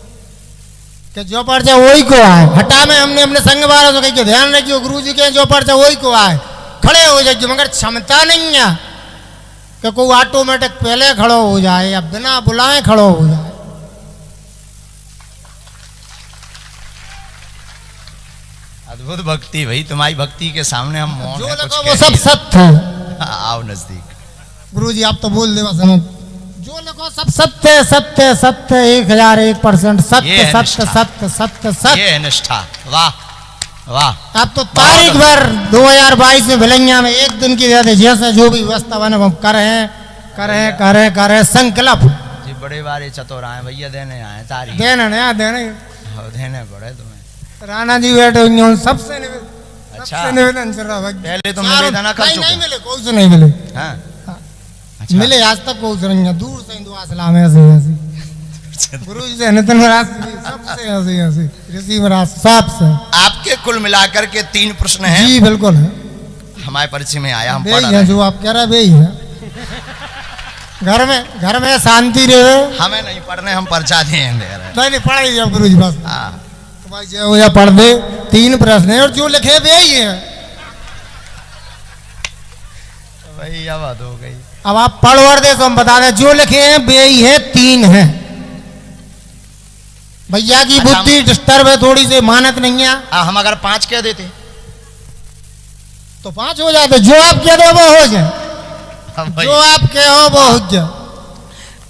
कि जो पर्चा वही को आए। हटा में हमने अपने संग वालों से कही कि ध्यान रखियो गुरु जी के जो पर्चा वही को आए, खड़े हो जाइए, मगर क्षमता नहीं है कि कोई ऑटोमेटिक पहले खड़ो हो जाए या बिना बुलाए खड़ो हो जाए। अद्भुत भक्ति भाई, तुम्हारी भक्ति के सामने हम मौन जो हैं, कुछ लगा कह वो सब नहीं सत्य है। रहे। आओ नजदीक। गुरु जी आप तो बोल दे बस, हमें जो लिखो सब सत्य सत्य सत्य 1001% ये सत्य है सत्य निष्ठा। सत्य सत्य सत्य। ये है निष्ठा। वाह वाह। अब तो तारीख भर 2022 में भिलैया में एक दिन की रहते, जैसे जो भी व्यवस्था बने हम करें संकल्प। जी बड़े बारे चतुर आए भैया, देने आए तारीख देने नया देने। देने पड़े तुम्हें। राणा जी बैठे हुए हैं, सबसे अच्छा। निवेदन चल रहा है। पहले तो निवेदन कर चुके। नहीं मिले, कोई से नहीं मिले। हाँ? अच्छा। मिले आज तक कोई से नहीं, दूर से दुआ सलाम ऐसे ऐसे। गुरु जी से नितिन महाराज सबसे ऐसे ऐसे, ऋषि महाराज सबसे। आपके कुल मिलाकर के 3 प्रश्न हैं। जी बिल्कुल है, हमारे परिचय में आया, हम पढ़ वही रहे है हैं। जो आप कह रहे वही है। घर में शांति रहे। हमें नहीं पढ़ने, हम पर्चा दे रहे। नहीं पढ़ाई अब गुरु जी बस। हाँ, तो भाई जो या पढ़ दे, 3 प्रश्न है और जो लिखे वे ही है। वही अब बात हो गई। अब आप पढ़ वर दे तो हम बता दें, जो लिखे हैं वे ही है, 3 है। भैया की अच्छा, बुद्धि डिस्टर्ब है थोड़ी सी, मानत नहीं है हम अगर 5 कह देते तो 5 हो जाते। जो आप कह दो वो हो जाए, भाई, जो आप कहो वो हो जाए।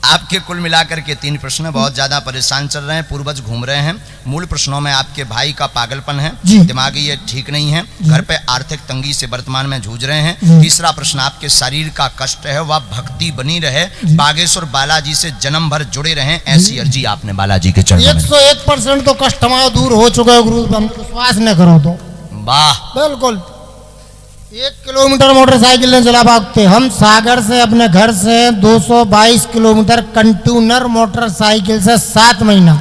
आपके कुल मिलाकर के 3 प्रश्न। बहुत ज्यादा परेशान चल रहे हैं, पूर्वज घूम रहे हैं। मूल प्रश्नों में आपके भाई का पागलपन है, जी। दिमागी ये ठीक नहीं है, घर पे आर्थिक तंगी से वर्तमान में जूझ रहे हैं। जी। तीसरा प्रश्न आपके शरीर का कष्ट है, वह भक्ति बनी रहे, बागेश्वर बालाजी से जन्म भर जुड़े रहे, ऐसी अर्जी आपने बालाजी के चरणों में। 101% तो कष्ट हमारा दूर हो चुका है गुरु, हम विश्वास न करो तो। वाह, बिल्कुल 1 किलोमीटर मोटरसाइकिल नहीं चला पाते हम। सागर से अपने घर से 222 किलोमीटर कंट्यूनर मोटरसाइकिल से 7 महीना,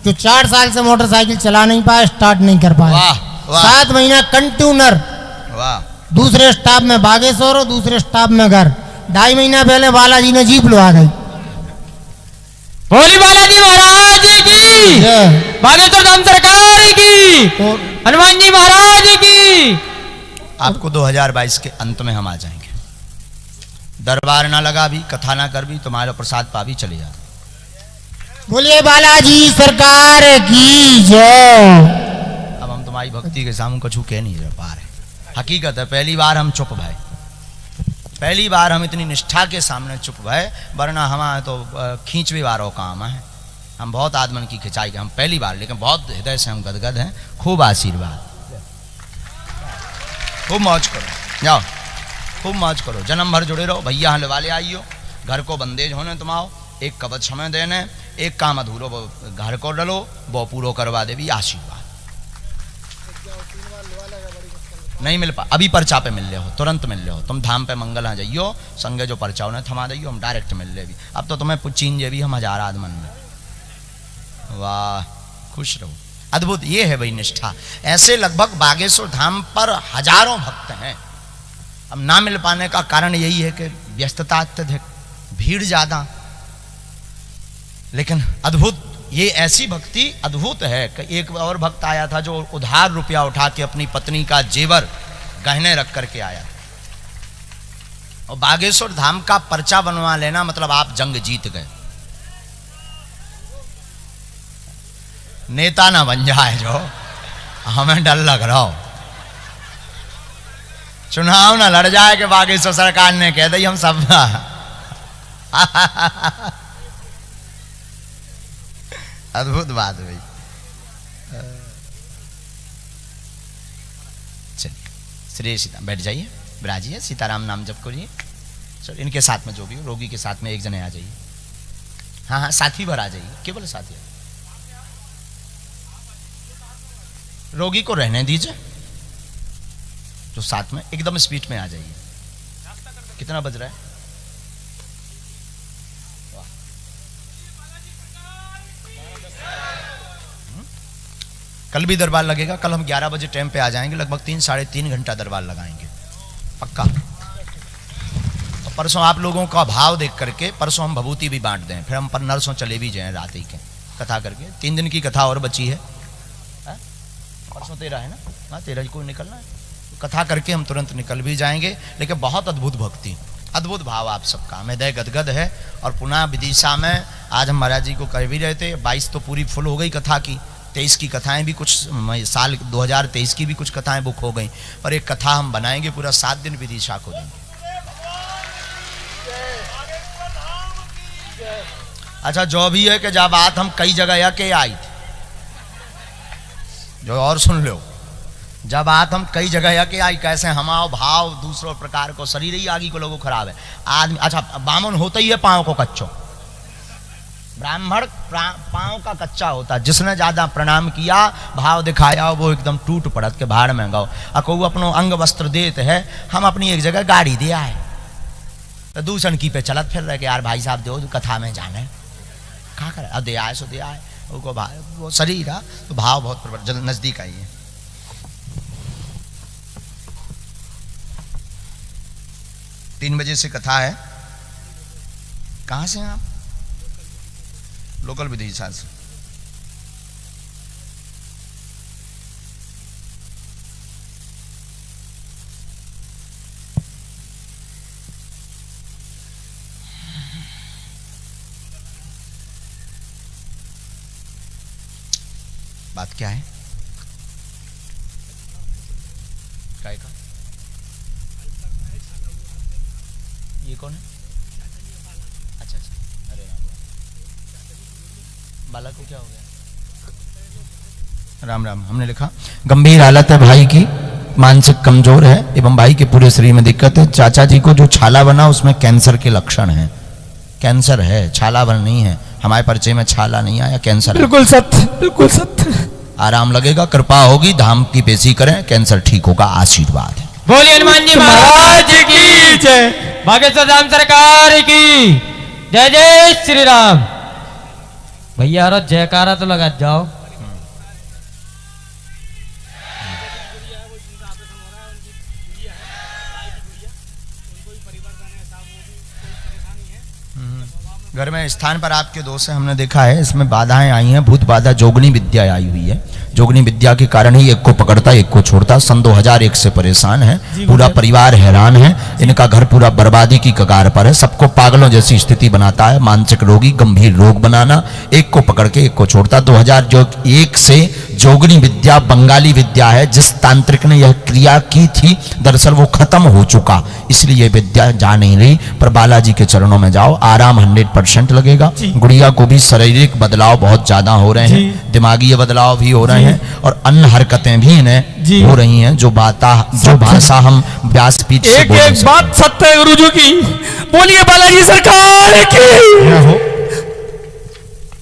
जो 4 साल से मोटरसाइकिल चला नहीं पाए, स्टार्ट नहीं कर पाए। वाह, वाह। 7 महीना कंट्यूनर, वाह, दूसरे स्टाफ में बागेश्वर और दूसरे स्टाफ में घर। 2.5 महीना पहले बालाजी ने जीप लगा गई। बोली बालाजी महाराज की, बागेश्वर धाम सरकार की, हनुमान जी महाराज की। आपको 2022 के अंत में हम आ जाएंगे। दरबार ना लगा भी, कथा ना कर भी, तुम्हारा प्रसाद पा भी चले जा। बोलिए बालाजी सरकार की जय। अब हम तुम्हारी भक्ति के सामने कुछ कह नहीं पा रहे। हकीकत है, पहली बार हम चुप भय, पहली बार हम इतनी निष्ठा के सामने चुप भय, वरना हमारे तो खींचवे वारों काम है। हम बहुत आदमन की खिंचाई के, हम पहली बार, लेकिन बहुत हृदय से हम गदगद हैं। खूब आशीर्वाद, खूब मौज करो, जाओ। खूब मौज करो, जन्म भर जुड़े रहो। भैया हलवा ले आइयो, घर को बंदेज होने तुम आओ, एक कवच हमें देने, एक काम अधूरो घर को डलो, वो पूरो करवा दे भी आशीर्वाद। नहीं मिल पा, अभी पर्चा पे मिल ले हो, तुरंत मिल ले हो, तुम धाम पे मंगल आ जाइयो, संगे जो पर्चा उन्हें थमा दियो, हम डायरेक्ट मिल ले भी। अब तो तुम्हें पुचीन जे भी हम हजार आदमन में। वाह, खुश रहो, अद्भुत, ये है भाई निष्ठा। ऐसे लगभग बागेश्वर धाम पर हजारों भक्त हैं। अब ना मिल पाने का कारण यही है कि व्यस्तता अत्यधिक, भीड़ ज्यादा, लेकिन अद्भुत, ये ऐसी भक्ति अद्भुत है कि एक और भक्त आया था जो उधार रुपया उठा के अपनी पत्नी का जेवर गहने रख करके आया। और बागेश्वर धाम का पर्चा बनवा लेना मतलब आप जंग जीत गए। नेता ना बन जाए जो, हमें डर लग रहा हो, चुनाव ना लड़ जाए कि बागेश्वर सरकार ने कह दी हम सब अद्भुत बात भाई। चलिए, श्री सीता, बैठ जाइए, विराजिए, सीताराम नाम जप करिए। चलो, इनके साथ में जो भी हो, रोगी के साथ में एक जने आ जाइए। हाँ हाँ, साथी भर आ जाइए, केवल साथी। रोगी को रहने दीजिए, जो साथ में एकदम स्पीड में आ जाइए। कितना बज रहा है? कल भी दरबार लगेगा, कल हम 11 बजे टाइम पे आ जाएंगे, लगभग 3-3.5 घंटा दरबार लगाएंगे पक्का। तो परसों आप लोगों का भाव देख करके परसों हम भभूति भी बांट दें, फिर हम पर नरसों चले भी जाएं रात ही के कथा करके। 3 दिन की कथा और बची है, परसों 13 है ना? हाँ, 13 को निकलना है, कथा करके हम तुरंत निकल भी जाएंगे। लेकिन बहुत अद्भुत भक्ति, अद्भुत भाव आप सबका, हृदय गदगद है। और पुनः विदिशा में आज हम महाराज जी को कर भी रहे थे, 22 तो पूरी फुल हो गई कथा की, 23 की कथाएं भी, कुछ साल 2023 की भी कुछ कथाएं बुक हो गई, और एक कथा हम बनाएंगे पूरा 7 दिन विदिशा को देंगे। अच्छा, जो भी है कि जब बात हम कई जगह के आई थी, जो और सुन लो, जब बात हम कई जगह के आई, कैसे हमाओ भाव दूसरों प्रकार को, शरीर ही आगे को लोगों खराब है आदमी। अच्छा, बामन होता ही है पाँव को कच्चो, ब्राह्मण पाँव का कच्चा होता, जिसने ज्यादा प्रणाम किया भाव दिखाया वो एकदम टूट पड़त के भाड़ में गौ। अको अपनो अंग वस्त्र देते है, हम अपनी एक जगह गाड़ी दिया है तो दूसर की पे चलत फिर रहे कि यार भाई साहब दो कथा में जाने कहा करे, अब दे आए सो दे आए, वो शरीर है तो भाव बहुत नजदीक आई है। तीन बजे से कथा है। कहाँ से हैं आप? लोकल विदिशा से। बात क्या है? काय का? ये कौन है? अच्छा अच्छा, अरे राम राम। बाला को क्या हो गया? राम राम। हमने लिखा गंभीर हालत है भाई की, मानसिक कमजोर है एवं भाई के पूरे शरीर में दिक्कत है। चाचा जी को जो छाला बना उसमें कैंसर के लक्षण हैं। कैंसर है, छाला बन नहीं है। हमारे परिचय में छाला नहीं आया, कैंसर। बिल्कुल सत्य, बिल्कुल सत्य। आराम लगेगा, कृपा होगी, धाम की पेशी करें, कैंसर ठीक होगा, आशीर्वाद है। बोलिए हनुमान जी महाराज की जय, बागेश्वर धाम सरकार की जय। जय श्री राम। भैया अरे जयकारा तो लगा जाओ। घर में स्थान पर आपके दोस्त से हमने देखा है, इसमें बाधाएं आई हैं, भूत बाधा, जोगनी विद्या आई हुई है। जोगनी विद्या के कारण ही एक को पकड़ता एक को छोड़ता। सन 2001 से परेशान है, पूरा परिवार हैरान है, इनका घर पूरा बर्बादी की कगार पर है, सबको पागलों जैसी स्थिति बनाता है। मानसिक रोगी, गंभीर रोग बनाना, एक को पकड़ के एक को छोड़ता। 2001 से जोगनी विद्या बंगाली विद्या है। जिस तांत्रिक ने यह क्रिया की थी दरअसल वो खत्म हो चुका, इसलिए विद्या जा नहीं रही। पर बालाजी के चरणों में जाओ, आराम 100% लगेगा। गुड़िया को भी शारीरिक बदलाव बहुत ज्यादा हो रहे हैं, दिमागी बदलाव भी हो रहे हैं और अन्य हरकतें भी इन्हें हो रही हैं। जो भाषा हम व्यासपीठ से बोल एक बात सत्य है गुरुजी की, बोलिए बालाजी सरकार की।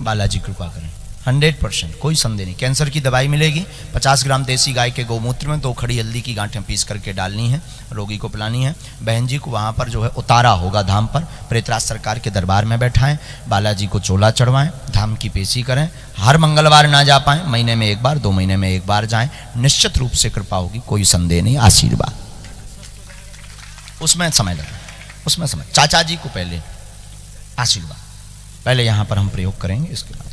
बालाजी कृपा करें। 100% कोई संदेह नहीं। कैंसर की दवाई मिलेगी। 50 ग्राम देसी गाय के गौमूत्र में 2 खड़ी हल्दी की गांठें पीस करके डालनी है, रोगी को पिलानी है। बहन जी को वहां पर जो है उतारा होगा धाम पर, प्रेतराज सरकार के दरबार में बैठाएं, बालाजी को चोला चढ़वाएं, धाम की पेशी करें। हर मंगलवार ना जा पाएं, महीने में 1 बार 2 महीने में 1 बार जाएं, निश्चित रूप से कृपा होगी, कोई संदेह नहीं। आशीर्वाद उसमें समय लगा, उसमें समय। चाचा जी को पहले आशीर्वाद, पहले यहां पर हम प्रयोग करेंगे, इसके बाद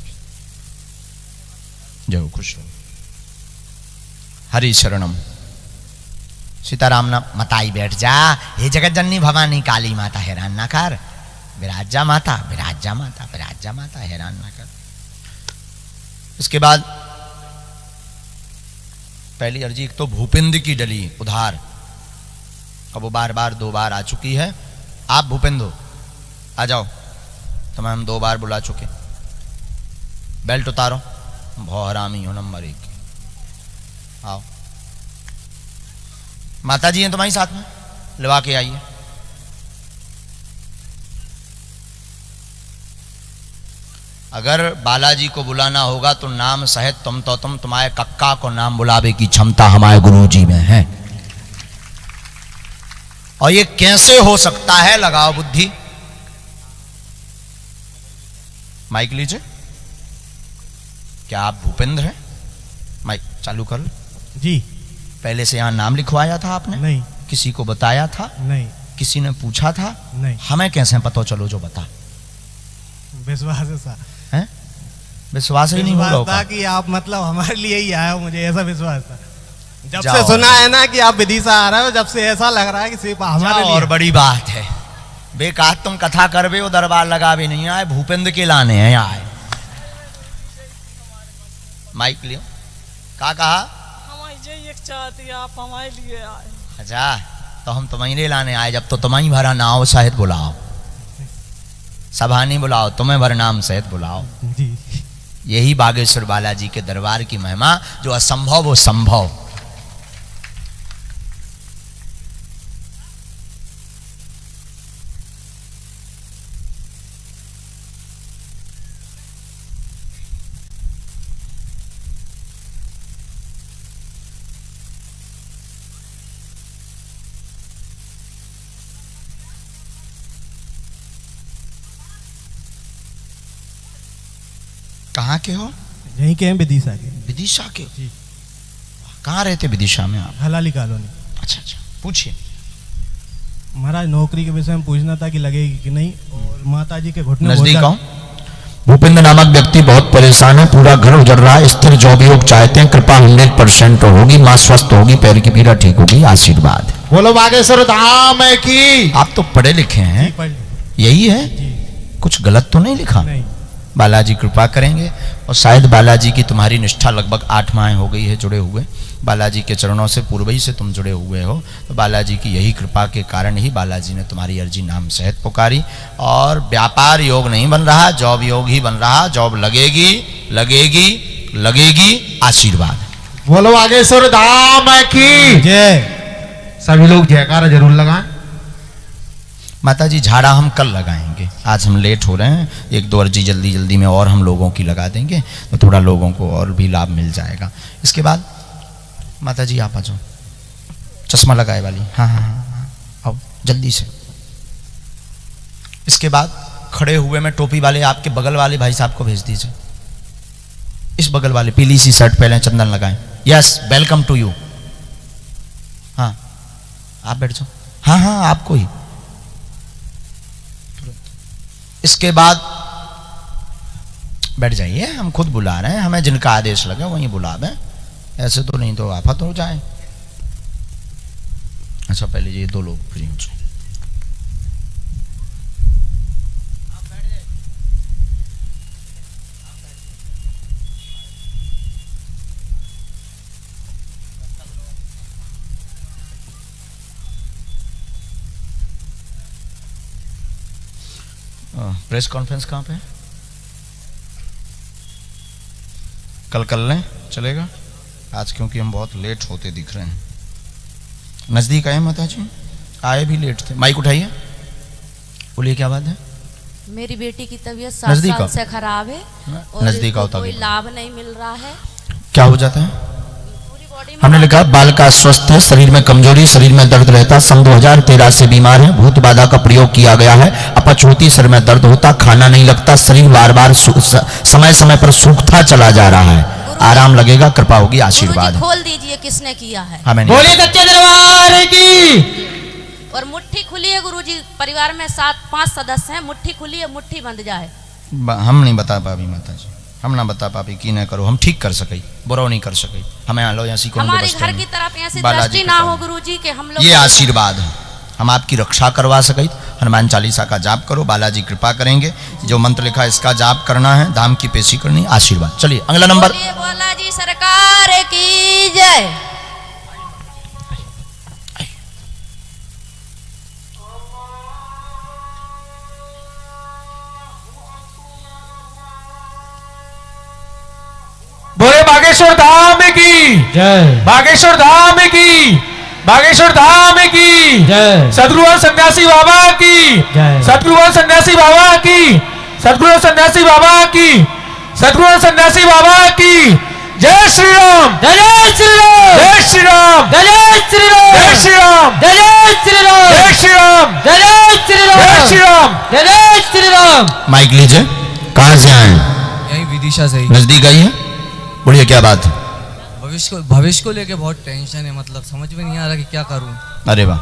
जय खुश रहो। हरि शरणम। सीताराम ना मताई बैठ जा, हे जगत जननी भवानी काली माता हैरान ना कर, विराज जा माता, विराज जा माता, विराज जा माता, हैरान ना कर। इसके बाद पहली अर्जी एक तो भूपेंद्र की डली उधार, अब वो बार बार 2 बार आ चुकी है। आप भूपेंद्र आ जाओ, तुम्हें हम 2 बार बुला चुके। बेल्ट उतारो, भौहरामी हो नंबर 1। आओ, माता जी हैं तुम्हारी साथ में, लवा के आइए। अगर बालाजी को बुलाना होगा तो नाम सहित तुम तुम्हारे कक्का को नाम बुलावे की क्षमता हमारे गुरुजी में है। और ये कैसे हो सकता है, लगाओ बुद्धि। माइक लीजिए। क्या आप भूपेंद्र हैं? माइक चालू कर लो। जी। पहले से यहां नाम लिखवाया था आपने? नहीं। किसी को बताया था? नहीं। किसी ने पूछा था? नहीं। हमें कैसे पता चलो जो बता? विश्वास है सा हैं? विश्वास ही नहीं होगा था कि आप मतलब हमारे लिए ही आए हो, मुझे ऐसा विश्वास था जब जाओ। से सुना है ना कि आप विदिशा आ रहे हो, जब से ऐसा लग रहा है कि सिर्फ हमारे लिए। और बड़ी बात है, बेकार तुम कथा कर बे, वो दरबार लगा भी नहीं आए, भूपेंद्र के लाने हैं आए। माइक लियो। क्या कहा? हमारी एक चाहती आप हमारे लिए आए। अच्छा, तो हम तुम्हारे लाने आए, जब तो तुम्हारी भरा नाव सहित बुलाओ, सभा नहीं बुलाओ, तुम्हें भर नाम सहित बुलाओ। जी। यही बागेश्वर बालाजी के दरबार की महिमा, जो असंभव वो संभव। कहाँ के हो? यहीं के हैं, विदिशा के। विदिशा के? जी। कहाँ रहते विदिशा में आप? हलाली कॉलोनी। अच्छा अच्छा, पूछिए। महाराज नौकरी के विषय में पूछना था कि लगेगी कि नहीं, और माता जी के घुटने नजदीक आओ। भूपेंद्र नामक व्यक्ति बहुत परेशान है, पूरा घर उजड़ रहा है, स्थिर जॉब योग चाहते हैं, कृपा 100% होगी, मां स्वस्थ होगी, पैर की पीड़ा ठीक होगी। आशीर्वाद। बोलो बागेश्वर धाम की। आप तो पढ़े लिखे हैं, यही है, कुछ गलत तो नहीं लिखा? नहीं। बालाजी कृपा करेंगे। और शायद बालाजी की तुम्हारी निष्ठा लगभग 8 माह हो गई है जुड़े हुए, बालाजी के चरणों से पूर्व ही से तुम जुड़े हुए हो, तो बालाजी की यही कृपा के कारण ही बालाजी ने तुम्हारी अर्जी नाम सहित पुकारी। और व्यापार योग नहीं बन रहा, जॉब योग ही बन रहा। जॉब लगेगी लगेगी लगेगी। आशीर्वाद। बोलो बागेश्वर धाम की जय। सभी लोग जयकारा जरूर लगाएं। माता जी झाड़ा हम कल लगाएंगे, आज हम लेट हो रहे हैं, 1-2 अर्जी जल्दी जल्दी में और हम लोगों की लगा देंगे, तो थोड़ा लोगों को और भी लाभ मिल जाएगा। इसके बाद माता जी आप आ जाओ, चश्मा लगाए वाली। हाँ हाँ हाँ, आओ जल्दी से। इसके बाद खड़े हुए में टोपी वाले आपके बगल वाले भाई साहब को भेज दीजिए। इस बगल वाले पीली सी शर्ट पहले, चंदन लगाएं। Yes, welcome to you. हाँ आप बैठ जाओ। हाँ हाँ आपको ही। इसके बाद बैठ जाइए, हम खुद बुला रहे हैं, हमें जिनका आदेश लगे वहीं बुलावे, ऐसे तो नहीं तो आफत हो जाए। अच्छा पहले ये 2 लोग फ्री हो जाए। प्रेस कॉन्फ्रेंस कहाँ पे है? कल कर लें, चलेगा? आज क्योंकि हम बहुत लेट होते दिख रहे हैं। नजदीक आए माता जी, आए भी लेट थे। माइक उठाइए, बोलिए क्या बात है? मेरी बेटी की तबीयत 7 नजदीक साल आओ। से खराब है और नजदीक इसको आओ कोई ताकि- लाभ नहीं मिल रहा है। क्या हो जाता है? पूरी बॉडी में हमने लिखा बाल का अस्वस्थ है, शरीर में कमजोरी, शरीर में दर्द रहता, सन 2013 से बीमार है, भूत बाधा का प्रयोग किया गया है, अपच होती, सिर में दर्द होता, खाना नहीं लगता, शरीर बार बार समय समय पर सूखता चला जा रहा है। आराम लगेगा, कृपा होगी, आशीर्वाद गुरुजी है। खोल दीजिए किसने किया है। हमें बोलिए सच्चे दरबार की। और मुट्ठी खुली है गुरुजी, परिवार में 7-5 सदस्य हैं, मुट्ठी खुली है, मुट्ठी बंद जाए। हम नहीं बता पाबी माता जी, हम ना बता पाबी की न करो, हम ठीक कर सके, बुरा नहीं कर सके। हमें आलो यहाँ सीखो हमारे घर की तरफ ऐसी बालाजी दृष्टि के ना पास। हो गुरुजी के हम लोग ये आशीर्वाद है, हम आपकी रक्षा करवा सके। हनुमान चालीसा का जाप करो, बालाजी कृपा करेंगे। जो मंत्र लिखा है इसका जाप करना है, धाम की पेशी करनी है, आशीर्वाद। चलिए अगला नंबर। बोलिए बालाजी सरकार की जय। बोले बागेश्वर धाम की जय बागेश्वर धाम की बागेश्वर धाम की जय सदगुरु सन्यासी बाबा की जय। सदगुरु सन्यासी बाबा की सदगुरु सन्यासी बाबा की सदगुरु सन्यासी बाबा की जय श्री राम जय जय श्री राम जय श्री राम जय जय श्री राम जय श्री राम जय जय श्री राम जय श्री राम जय जय श्री राम जय श्री राम जय जय श्री राम। माइक लीजिए, कहाँ से आए? यही विदिशा से ही। नजदीक आइए, बोलिए क्या बात है? भविष्य को लेके बहुत टेंशन है, मतलब समझ में नहीं आ रहा कि क्या करूं। अरे वाह,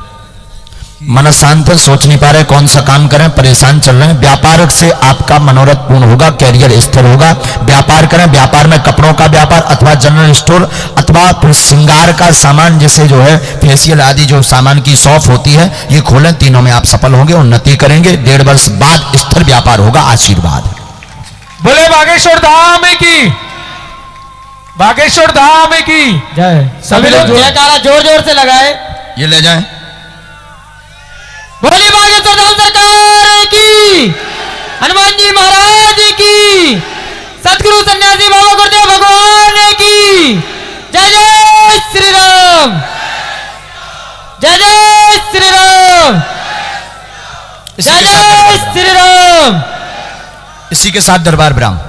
मन शांत है, सोच नहीं पा रहे कौन सा काम करें, परेशान चल रहे हैं। व्यापार से आपका मनोरथ पूर्ण होगा, कैरियर स्थिर होगा। व्यापार करें, व्यापार में कपड़ों का व्यापार अथवा जनरल स्टोर अथवा फिर श्रृंगार का सामान, जैसे जो है फेशियल आदि जो सामान की शॉप होती है, ये खोलें। तीनों में आप सफल होंगे, उन्नति करेंगे। 1.5 वर्ष बाद स्थिर व्यापार होगा, आशीर्वाद है। बोले बागेश्वर धाम की बागेश्वर धाम की जय सभी लोग जयकारा जोर जोर से लगाए। ये ले जाएं। बोली बागेश्वर धाम सरकार की, हनुमान जी महाराज की, सतगुरु सन्यासी बाबा गुरुदेव भगवान की जय जय श्री राम जय जय श्री राम जय जय श्री राम। इसी के साथ दरबार विराम।